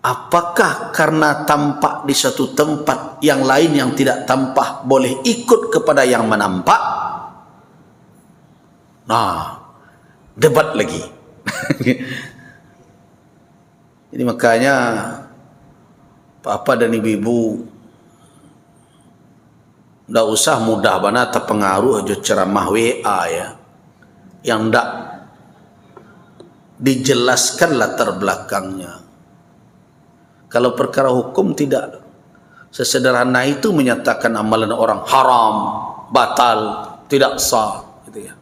Apakah karena tampak di satu tempat, yang lain yang tidak tampak boleh ikut kepada yang menampak? Nah, debat lagi. Jadi makanya Papa dan ibu-ibu tidak usah mudah bana terpengaruh aja ceramah WA ya, yang tidak dijelaskan latar belakangnya. Kalau perkara hukum tidak sesederhana itu menyatakan amalan orang haram, batal, tidak sah, gitu ya.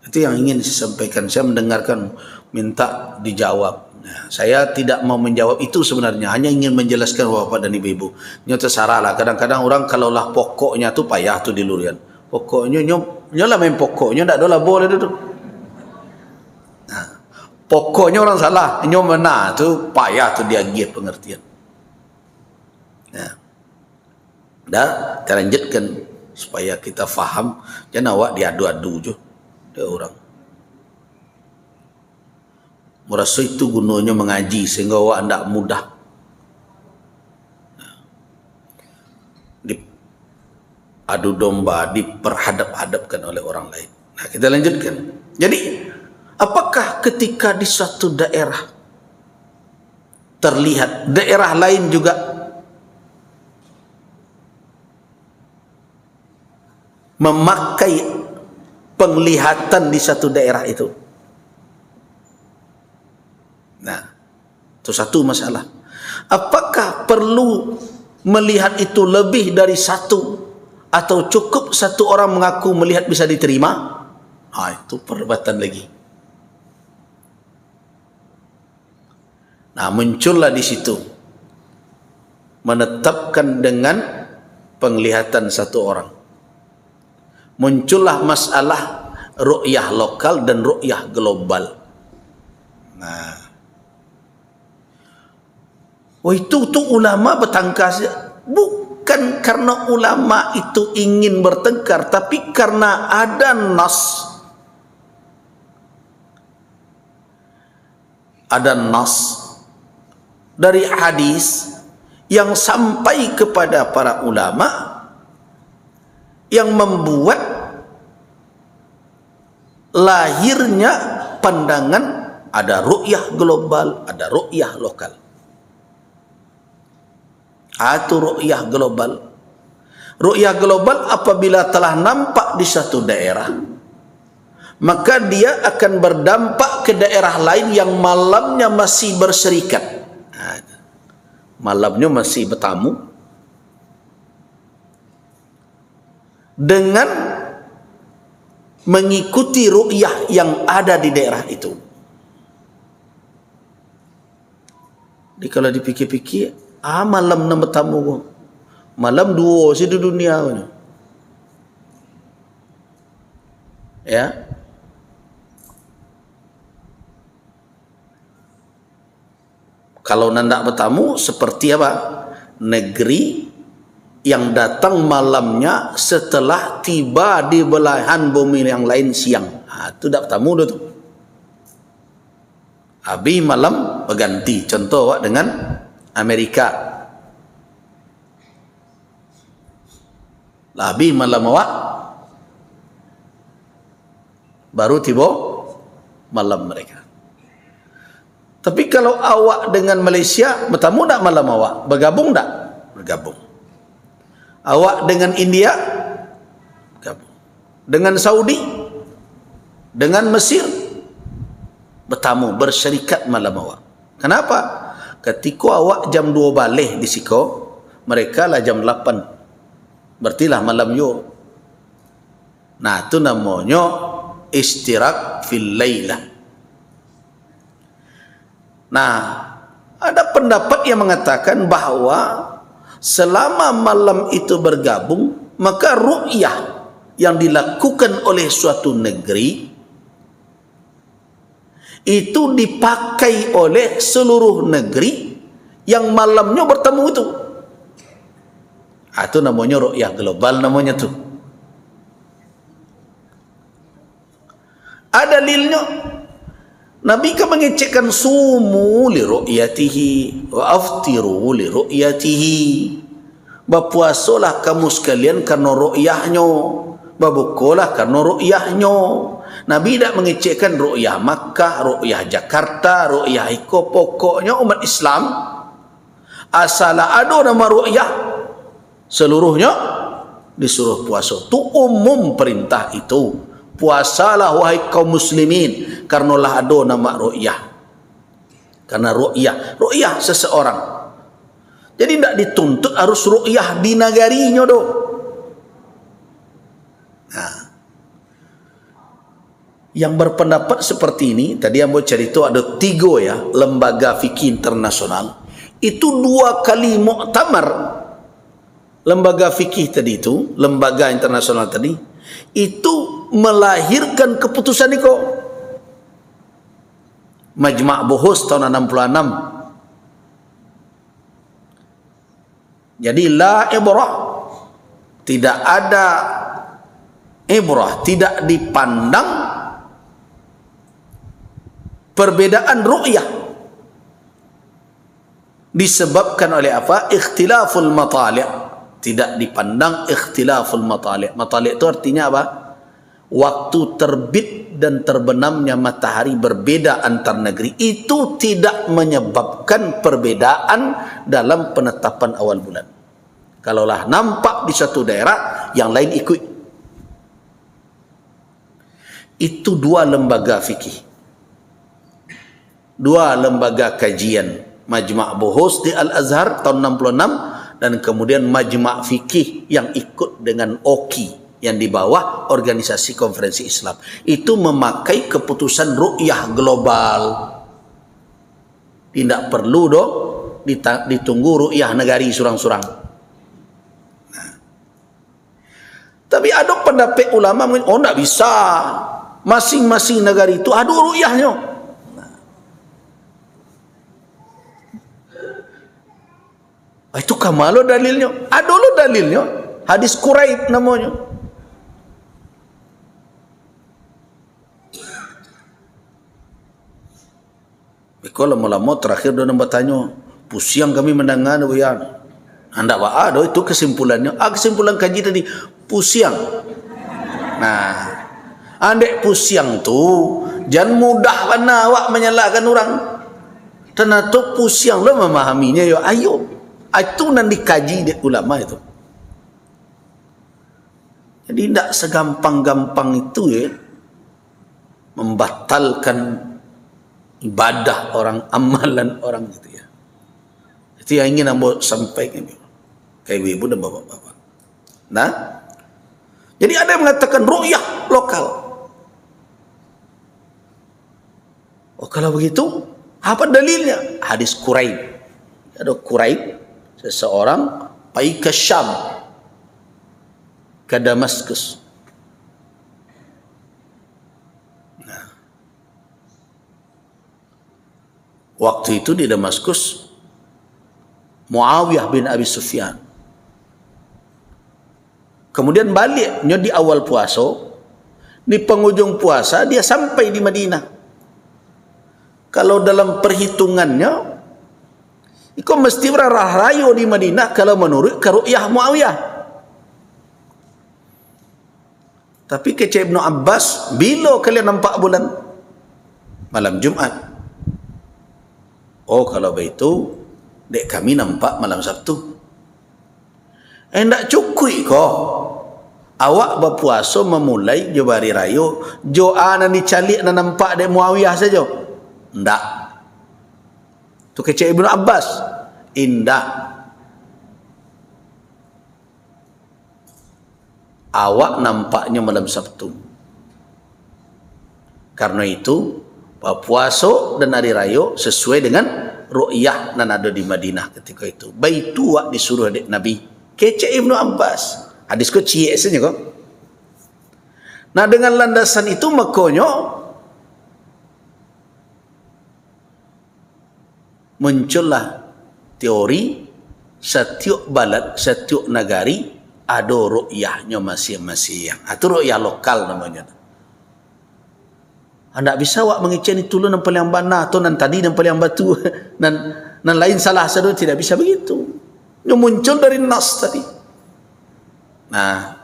Itu yang ingin saya sampaikan. Saya mendengarkan, minta dijawab. Nah, saya tidak mau menjawab itu sebenarnya, hanya ingin menjelaskan Bapak dan Ibu-ibu. Ini terserah lah. Kadang-kadang orang kalaulah pokoknya tu payah tu dilurian. Pokoknya nyolah main pokoknya, tak adalah boleh tu. Pokoknya orang salah, nyo mana tu payah tu dia gigit pengertian. Nah, dah kita lanjutkan supaya kita faham. Jangan awak diadu-adu je dia orang. Merasa itu gunanya mengaji sehingga awak tidak mudah diadu domba, diperhadap-hadapkan oleh orang lain. Nah, kita lanjutkan. Jadi apakah ketika di suatu daerah terlihat daerah lain juga memakai penglihatan di satu daerah itu? Nah, itu satu masalah. Apakah perlu melihat itu lebih dari satu, atau cukup satu orang mengaku melihat bisa diterima? Itu perdebatan lagi. Nah, muncullah di situ menetapkan dengan penglihatan satu orang. Muncullah masalah ru'yah lokal dan ru'yah global. Nah, itu ulama bertangkas, bukan karena ulama itu ingin bertengkar, tapi karena ada nas. Ada nas dari hadis yang sampai kepada para ulama yang membuat lahirnya pandangan ada ru'yah global, ada ru'yah lokal. Itu ru'yah global. Ru'yah global apabila telah nampak di satu daerah, maka dia akan berdampak ke daerah lain yang malamnya masih berserikat. Malamnya masih bertamu dengan mengikuti ru'yah yang ada di daerah itu. Jadi kalau dipikir-pikir, malam nak bertamu, malam dua sih di dunia ni. Ya. Kalau nandak bertamu seperti apa? Negeri yang datang malamnya setelah tiba di belahan bumi yang lain siang. Itu dak bertamu dah tu. Habis malam berganti. Contoh dengan Amerika. Habis malam awak baru tiba malam mereka. Tapi kalau awak dengan Malaysia bertamu tak malam awak? Bergabung tak? Bergabung. Awak dengan India? Bergabung. Dengan Saudi? Dengan Mesir? Bertamu, bersyarikat malam awak. Kenapa? Ketika awak jam 2 balik di Siko, mereka lah jam 8. Berartilah malam yo. Nah, itu namanya istirak fil lailah. Nah, ada pendapat yang mengatakan bahawa selama malam itu bergabung, maka ru'yah yang dilakukan oleh suatu negeri itu dipakai oleh seluruh negeri yang malamnya bertemu itu. Itu namanya ru'yah global namanya tu. Ada dalilnya. Nabi kan mengecekkan sumu li ru'yatihi wa aftiru li ru'yatihi. Berpuasalah kamu sekalian karena ru'yahnya, berbukalah karena ru'yahnya. Nabi tidak mengecekkan ru'yah Makkah, ru'yah Jakarta, ru'yah Iko. Pokoknya umat Islam asal ada nama ru'yah, seluruhnya disuruh puasa. Itu umum perintah itu. Puasalah wahai kaum muslimin, karenalah ada nama ru'yah. Karena ru'yah seseorang. Jadi tidak dituntut harus ru'yah di negarinya doh. Nah, yang berpendapat seperti ini, tadi yang mau cerita ada 3 ya, lembaga fikih internasional. Itu 2 kali muktamar lembaga fikih tadi itu, lembaga internasional tadi, itu melahirkan keputusan itu. Majma' Buhus tahun 66. Jadi la ibrah, tidak ada ibrah, tidak dipandang perbedaan ru'yah. Disebabkan oleh apa? Ikhtilaful matali'. Tidak dipandang ikhtilaful matali'. Matali' itu artinya apa? Waktu terbit dan terbenamnya matahari berbeda antar negeri. Itu tidak menyebabkan perbedaan dalam penetapan awal bulan. Kalaulah nampak di satu daerah, yang lain ikut. Itu 2 lembaga fikih, 2 lembaga kajian. Majma' Buhus di Al-Azhar tahun 66 dan kemudian majma' fikih yang ikut dengan OKI yang di bawah Organisasi Konferensi Islam itu memakai keputusan ru'yah global. Tidak perlu dong ditunggu ru'yah negari surang-surang. Nah. Tapi ada pendapat ulama oh tidak bisa, masing-masing negari itu ada ru'yahnya. Itu kamalo dalilnya. Ada lo dalilnya. Hadis Quraib namanya. Kalau lama-lama terakhir dia bertanya, pusiang kami mendengar ya. Anda ada itu kesimpulannya. Kesimpulan kaji tadi pusiang. Nah, andek pusiang tu jangan mudah mana awak menyalahkan orang. Ternyata pusiang lo memahaminya ya. Ayo. Itu nanti dikaji di ulama itu. Jadi tidak segampang-gampang itu ya membatalkan ibadah orang, amalan orang gitu ya. Itu yang ingin aku sampaikan ke ibu-ibu dan bapak-bapak. Nah, jadi ada yang mengatakan ru'yah lokal. Oh kalau begitu, apa dalilnya? Hadis Quraib. Ada Quraib, seseorang pergi ke Syam, ke Damaskus. Nah, waktu itu di Damaskus, Muawiyah bin Abi Sufyan. Kemudian baliknya di awal puasa, di penghujung puasa dia sampai di Madinah. Kalau dalam perhitungannya, itu mesti berarayo di Madinah kalau menurut ru'yah Muawiyah. Tapi kata Ibnu Abbas, bila kalian nampak bulan? Malam Jumat. Oh kalau begitu, dek kami nampak malam Sabtu. Hendak cukui kok. Awak berpuasa memulai jo hari raya, jo ana dicalik dan nampak dek Muawiyah saja. Ndak. Tu kata Ibnu Abbas, indah. Awak nampaknya malam Sabtu. Karena itu, puasa dan hari raya sesuai dengan ru'yah yang ada di Madinah ketika itu. Baitu wak disuruh adik Nabi. Kecek Ibnu Abbas. Hadis ko ciyek saja kok. Nah dengan landasan itu makanya muncullah teori setiap balad, setiap negari ada ru'yahnya masing-masing. Itu ru'yah lokal namanya. Anda bisa awak mengeceni tulu nan paling bana atau nan tadi nan paling batu nan lain salah satu, tidak bisa begitu. Yang muncul dari nas tadi. Nah,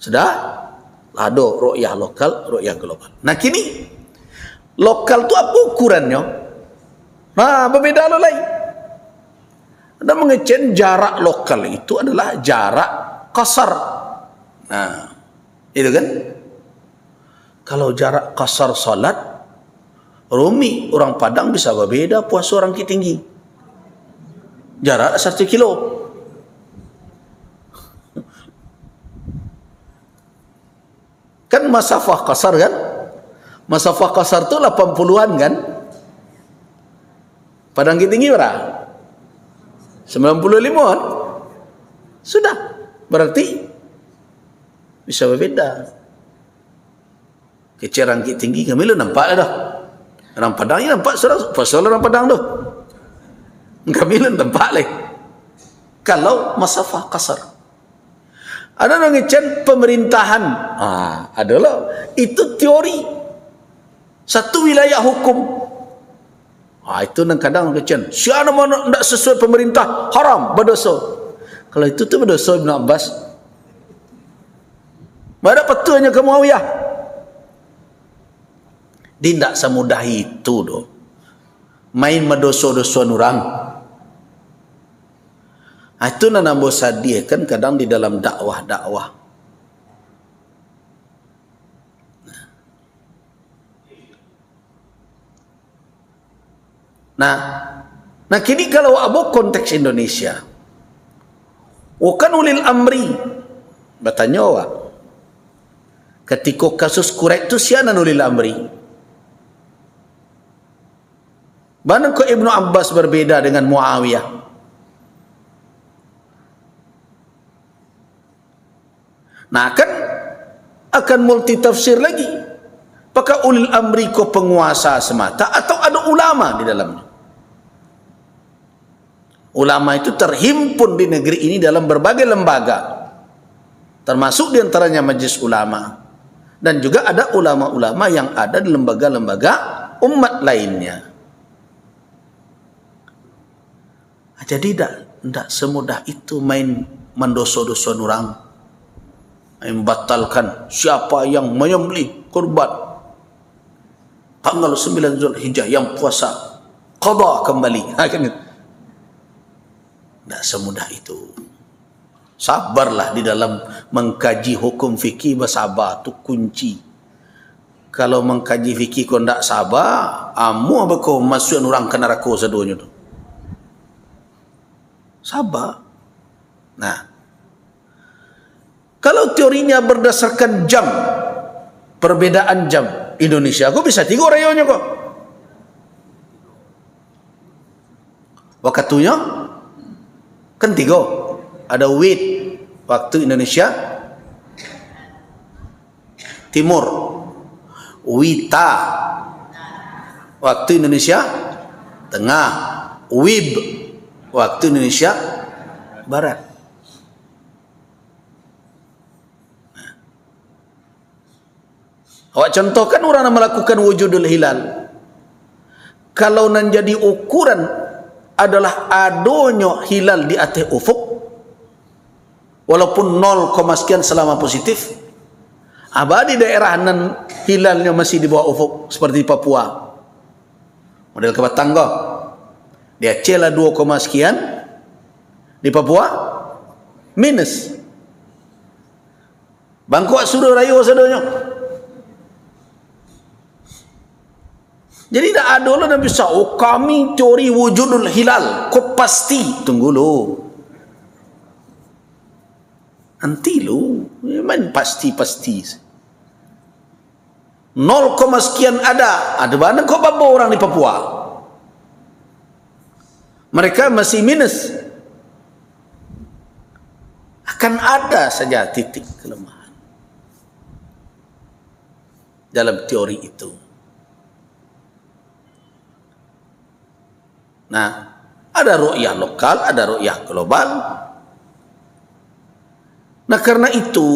sudah ada ru'yah lokal, ru'yah global. Nah kini lokal itu apa ukurannya? Nah, berbeda lain. Anda mengecen jarak lokal itu adalah jarak qasar. Nah, itu kan? Kalau jarak qasar salat, Rumi orang Padang bisa berbeda puasa orang Bukit Tinggi. Jarak 1 kilo. Kan masafah qasar kan? Masafah qasar itu 80-an kan? Padang Bukit Tinggi berapa? 95-an. Sudah. Berarti bisa berbeda. Kecil orang Bukit Tinggi kami lu nampak dah. Orang Padang ni nampak pasal orang Padang tu. Kami lu nampak leh. Kalau masafah qasar. Ada orang ngecen pemerintahan. Adalah itu teori. Satu wilayah hukum. Itu kadang ngecen. Siapa mana tidak sesuai pemerintah haram, berdosa. Kalau itu tu berdosa Ibnu Abbas. Mana petuanya ke Muawiyah? Dia tidak semudah itu doh. Main mendosa-dosa orang. Itu nambah sadih kan kadang di dalam dakwah-dakwah. Nah kini kalau abu konteks Indonesia, Bukan ulil amri. Bertanya awak. Ketika kasus Quraisy itu siapa ulil amri? Mana kau Ibnu Abbas berbeda dengan Muawiyah? Nah kan akan multi tafsir lagi. Apakah ulil amri kau penguasa semata atau ada ulama di dalamnya? Ulama itu terhimpun di negeri ini dalam berbagai lembaga, termasuk diantaranya Majelis Ulama, dan juga ada ulama-ulama yang ada di lembaga-lembaga umat lainnya. Jadi tidak semudah itu main mendoso-doso orang, membatalkan siapa yang menyembelih kurban tanggal 9 Zulhijjah yang puasa qada kembali. Tidak semudah itu. Sabarlah di dalam mengkaji hukum fikih, bersabar tu kunci. Kalau mengkaji fikih kau tidak sabar, amu apa kau masuk orang ke neraka seduanya tu. Sabar. Nah, kalau teorinya berdasarkan jam, perbedaan jam Indonesia, kau bisa 3 rayonya kok. Waktunya kan 3. Ada WIT, waktu Indonesia Timur. WITA, waktu Indonesia Tengah. WIB, waktu Indonesia Barat. Awak contohkan orang yang melakukan wujudul hilal. Kalau nan jadi ukuran adalah adanya hilal di atas ufuk, walaupun 0, sekian selama positif, abadi daerah nan hilalnya masih di bawah ufuk, seperti Papua, model ke Batangga, di Aceh lah 2, sekian, di Papua minus. Bangkok sudah rayu sadanya. Jadi tidak ada lah Nabi bisa, oh kami teori wujudul hilal, kau pasti, tunggu lu. Nanti lu, memang pasti-pasti. 0, sekian ada mana kau babo orang di Papua? Mereka masih minus. Akan ada saja titik kelemahan dalam teori itu. Nah, ada ru'yah lokal, ada ru'yah global. Nah, karena itu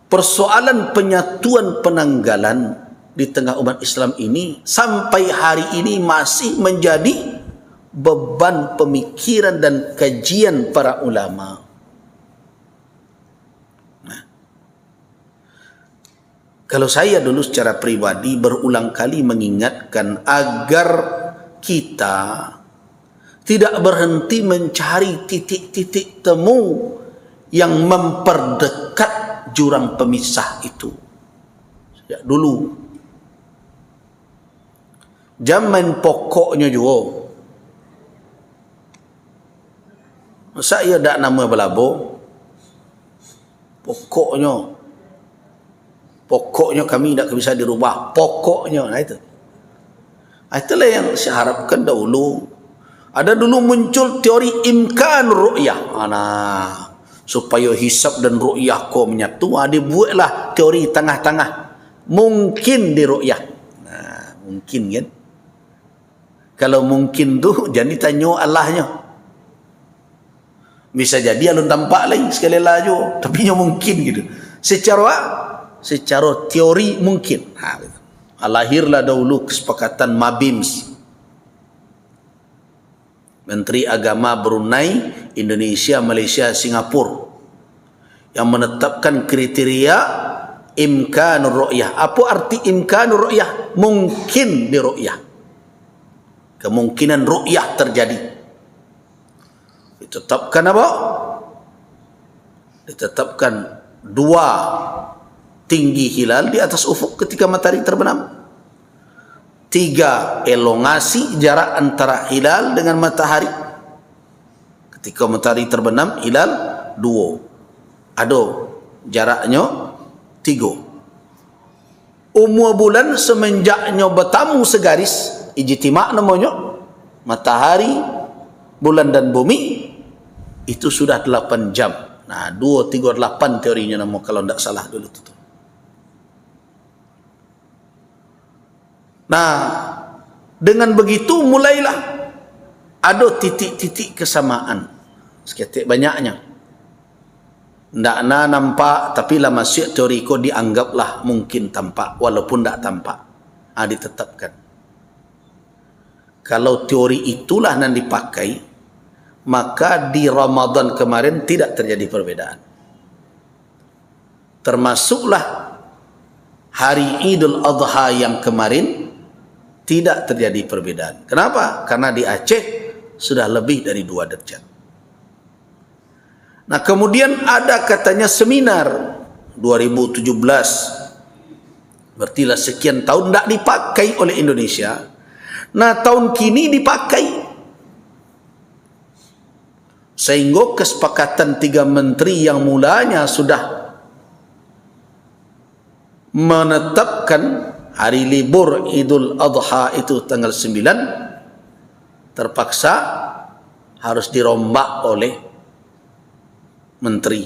persoalan penyatuan penanggalan di tengah umat Islam ini sampai hari ini masih menjadi beban pemikiran dan kajian para ulama. Nah, kalau saya dulu secara pribadi berulang kali mengingatkan agar kita tidak berhenti mencari titik-titik temu yang memperdekat jurang pemisah itu. Sejak dulu, zaman pokoknya juga, saya tak nama belabo, pokoknya kami tak bisa dirubah, pokoknya. Nah itu. Itulah yang saya harapkan dahulu. Ada dulu muncul teori imkan ru'yah. Supaya hisab dan ru'yah kau menyatu, dia buatlah teori tengah-tengah. Mungkin di ru'yah. Nah, mungkin kan. Kalau mungkin tu, jangan ditanya Allahnya. Bisa jadi alun tampak lagi sekali lagi, tapi nya mungkin gitu. Secara teori mungkin. Gitu. Lahirlah dahulu kesepakatan Mabims, Menteri Agama Brunei, Indonesia, Malaysia, Singapura, yang menetapkan kriteria imkanur ru'yah. Apa arti imkanur ru'yah? Mungkin di ru'yah, kemungkinan ru'yah terjadi. Ditetapkan apa? Ditetapkan 2, tinggi hilal di atas ufuk ketika matahari terbenam. 3, elongasi jarak antara hilal dengan matahari ketika matahari terbenam hilal 2. Ada jaraknya 3. Umur bulan semenjaknya bertamu segaris, ijtima' namanya, matahari, bulan dan bumi, itu sudah 8 jam. Nah, 2, 3, 8 teorinya nama kalau tidak salah dulu tu. Nah, dengan begitu mulailah ada titik-titik kesamaan. Seketik banyaknya. Tidak nampak, tapi lah masuk teori ko dianggaplah mungkin tampak, walaupun tidak tampak. Ditetapkan. Kalau teori itulah yang dipakai, maka di Ramadan kemarin tidak terjadi perbedaan. Termasuklah hari Idul Adha yang kemarin tidak terjadi perbedaan. Kenapa? Karena di Aceh sudah lebih dari 2 derajat. Nah, kemudian ada katanya seminar 2017. Berarti sekian tahun tidak dipakai oleh Indonesia. Nah, tahun kini dipakai. Sehingga kesepakatan 3 menteri yang mulanya sudah menetapkan hari libur Idul Adha itu tanggal 9 terpaksa harus dirombak oleh menteri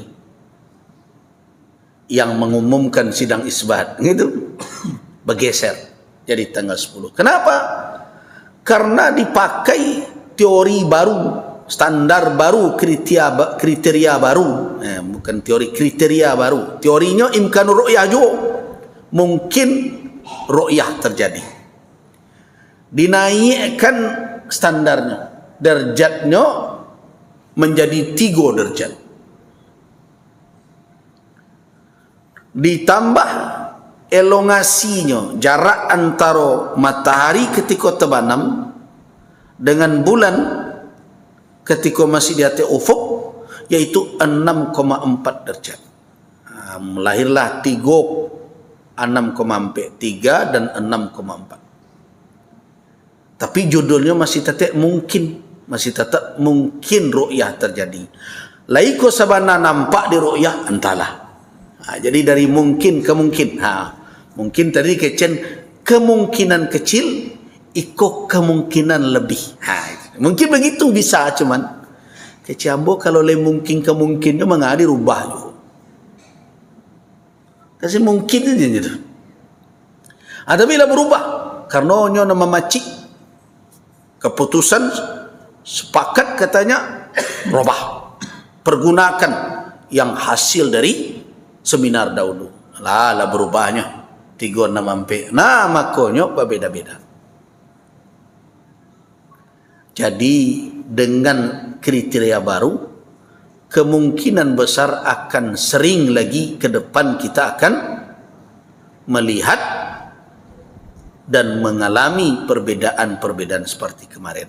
yang mengumumkan sidang isbat gitu, bergeser jadi tanggal 10. Kenapa? Karena dipakai teori baru, standar baru, kriteria baru, bukan teori, kriteria baru. Teorinya imkanur ru'yah juga, mungkin ru'yah terjadi. Dinaikkan standarnya, derajatnya menjadi 3 derajat. Ditambah elongasinya, jarak antara matahari ketika terbenam dengan bulan ketika masih di atas ufuk, yaitu 6,4 derajat. Melahirlah 6,3 dan 6,4. Tapi judulnya masih tetap mungkin, ru'yah terjadi. Laiko sabana nampak di ru'yah, entahlah. Jadi dari mungkin ke mungkin. Mungkin tadi kecen kemungkinan kecil, iko kemungkinan lebih. Mungkin begitu bisa, cuman kecambo kalau le mungkin kemungkinannya mengadi rubah juga. Kasi mungkin aja gitu. Ada bila berubah karena nyo nama macik keputusan sepakat katanya robah, pergunakan yang hasil dari seminar dahulu. Lah berubahnya 3 6 ampe. Nah, makanya berbeda-beda. Jadi dengan kriteria baru, kemungkinan besar akan sering lagi ke depan kita akan melihat dan mengalami perbedaan-perbedaan seperti kemarin.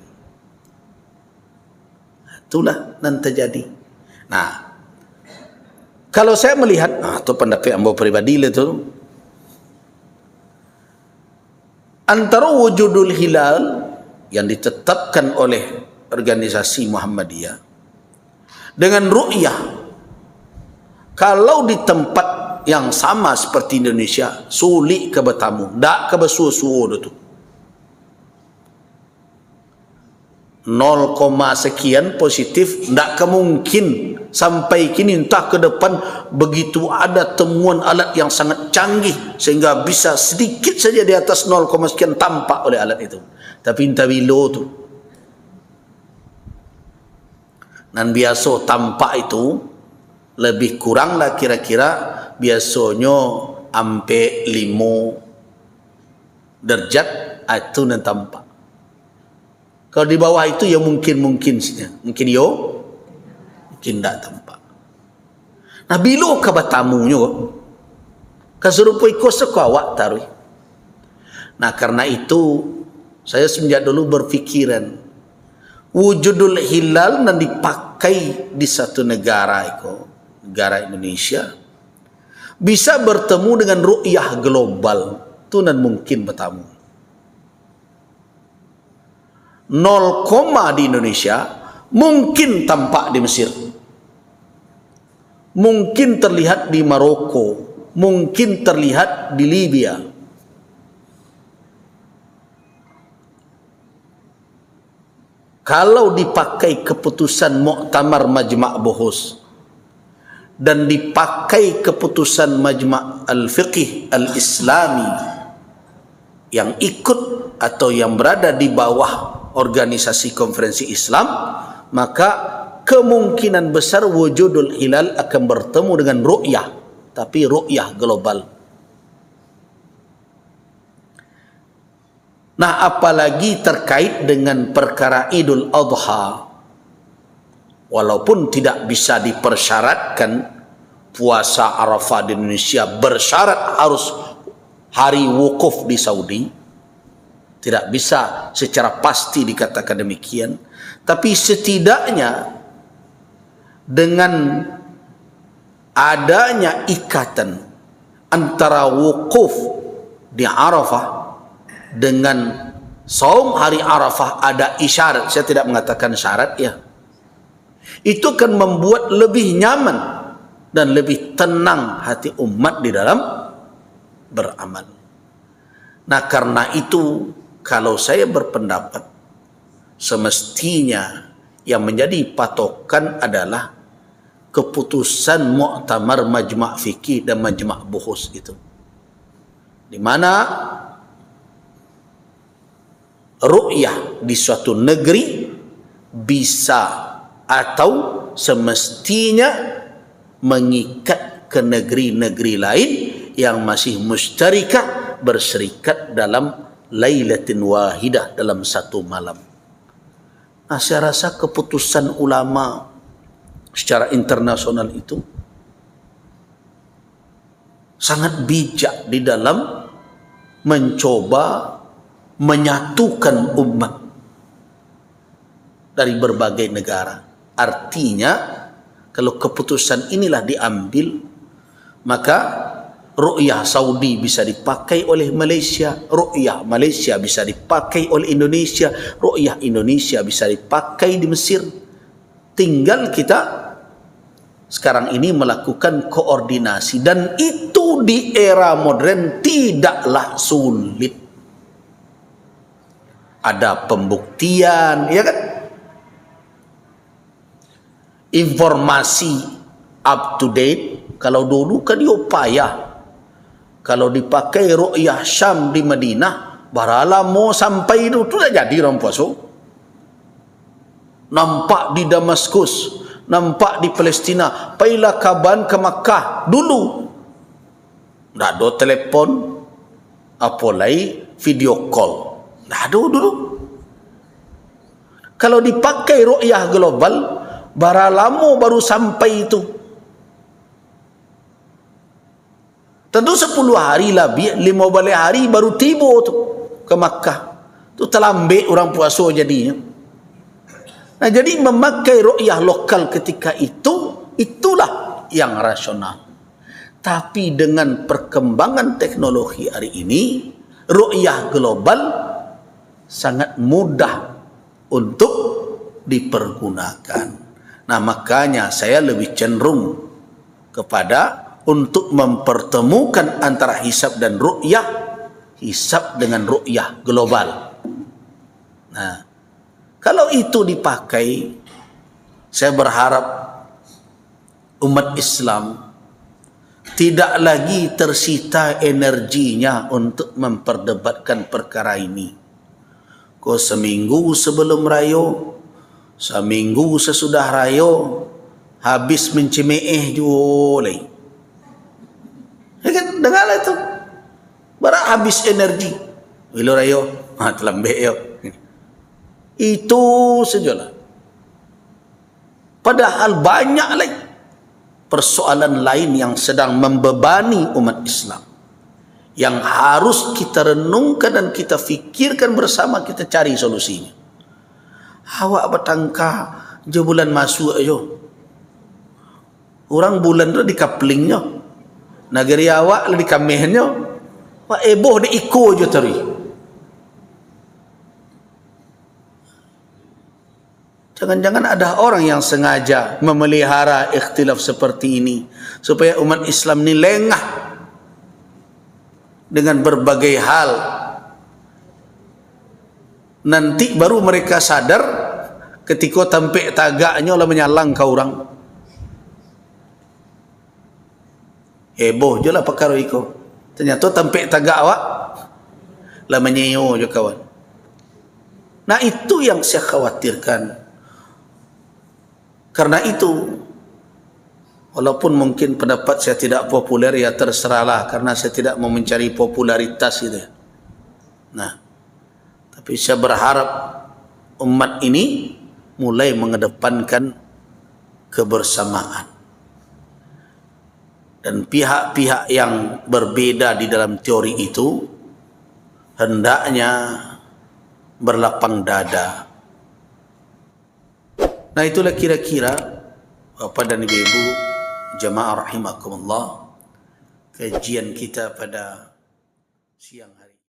Itulah yang terjadi. Nah, kalau saya melihat, itu pendapat ambo pribadi itu, antara wujudul hilal yang ditetapkan oleh organisasi Muhammadiyah dengan ru'yah, kalau di tempat yang sama seperti Indonesia, sulit ke bertamu, tak ke bersuah-suah itu. 0, sekian positif, tak kemungkin sampai kini, entah ke depan begitu ada temuan alat yang sangat canggih sehingga bisa sedikit saja di atas 0, sekian tampak oleh alat itu. Tapi entah bila tu. Dan biasa tampak itu lebih kuranglah kira-kira biasanya sampai 5 derajat itu yang tampak. Kalau di bawah itu ya mungkin saja. Mungkin tidak tampak. Nah, bila ke bertamunya keserupai ko sekawak tarui. Nah, karena itu saya semenjak dulu berfikiran wujudul hilal dan dipakai di satu negara negara Indonesia bisa bertemu dengan ru'yah global itu dan mungkin bertemu. 0, di Indonesia Mungkin tampak di Mesir, mungkin terlihat di Maroko, mungkin terlihat di Libya. Kalau dipakai keputusan Muktamar Majma' Buhus dan dipakai keputusan Majma' Al-Fiqh Al-Islami yang ikut atau yang berada di bawah organisasi konferensi Islam, maka kemungkinan besar wujudul hilal akan bertemu dengan ru'yah, tapi ru'yah global. Nah, apalagi terkait dengan perkara Idul Adha, walaupun tidak bisa dipersyaratkan puasa Arafah di Indonesia bersyarat harus hari wukuf di Saudi, tidak bisa secara pasti dikatakan demikian, tapi setidaknya dengan adanya ikatan antara wukuf di Arafah dengan saum hari Arafah, ada isyarat, saya tidak mengatakan syarat ya, itu akan membuat lebih nyaman dan lebih tenang hati umat di dalam beramal. Nah, karena itu kalau saya berpendapat semestinya yang menjadi patokan adalah keputusan Muktamar Majma' Fikih dan Majma' Buhus itu, di mana ru'yah di suatu negeri bisa atau semestinya mengikat ke negeri-negeri lain yang masih mustarikah, berserikat dalam lailatin wahidah, dalam satu malam. Nah, saya rasa keputusan ulama secara internasional itu sangat bijak di dalam mencoba menyatukan umat dari berbagai negara. Artinya kalau keputusan inilah diambil, maka ru'yah Saudi bisa dipakai oleh Malaysia, ru'yah Malaysia bisa dipakai oleh Indonesia, ru'yah Indonesia bisa dipakai di Mesir. Tinggal kita sekarang ini melakukan koordinasi, dan itu di era modern tidaklah sulit. Ada pembuktian, ya kan? Informasi up to date. Kalau dulu kan dia payah. Kalau dipakai ru'yah Syam di Madinah, baralah mau sampai itu dah jadi orang puasa. Nampak di Damaskus, nampak di Palestina, pailah kaban ke Makkah dulu. Dah ada telepon, apalagi video call. Dah ada dulu. Kalau dipakai ru'yah global, baralamo baru sampai itu. Tentu 10 hari lebih, 15 hari baru tiba tu ke Makkah. Tu terlambat orang puasa jadinya. Nah, jadi memakai ru'yah lokal ketika itu, itulah yang rasional. Tapi dengan perkembangan teknologi hari ini, ru'yah global sangat mudah untuk dipergunakan. Nah, makanya saya lebih cenderung kepada untuk mempertemukan antara hisab dan ru'yah, hisab dengan ru'yah global. Nah, kalau itu dipakai, saya berharap umat Islam tidak lagi tersita energinya untuk memperdebatkan perkara ini. Kau seminggu sebelum rayo, seminggu sesudah rayo, habis mencemeeh julai. Ya kan, dengarlah itu. Barak habis energi. Bila rayo, terlambat yo. Itu sajalah. Padahal banyak lagi persoalan lain yang sedang membebani umat Islam, yang harus kita renungkan dan kita fikirkan bersama, kita cari solusinya. Awak bertangkah je bulan masuk ayo. Orang bulan tu di kaplingnya. Negeri awak di kamehnya. Wak eboh di iko je tadi. Jangan-jangan ada orang yang sengaja memelihara ikhtilaf seperti ini supaya umat Islam ini lengah dengan berbagai hal. Nanti baru mereka sadar ketika tampik tagaknya lah menyalang ke orang. Heboh je lah perkara itu. Ternyata tampik tagak awak lah menyeo je kawan. Nah itu yang saya khawatirkan. Karena itu, walaupun mungkin pendapat saya tidak populer, ya terserahlah, karena saya tidak mau mencari popularitas gitu. Nah, tapi saya berharap umat ini mulai mengedepankan kebersamaan. Dan pihak-pihak yang berbeda di dalam teori itu hendaknya berlapang dada. Nah itulah kira-kira Bapak dan Ibu jamaah rahimakumullah kajian kita pada siang hari.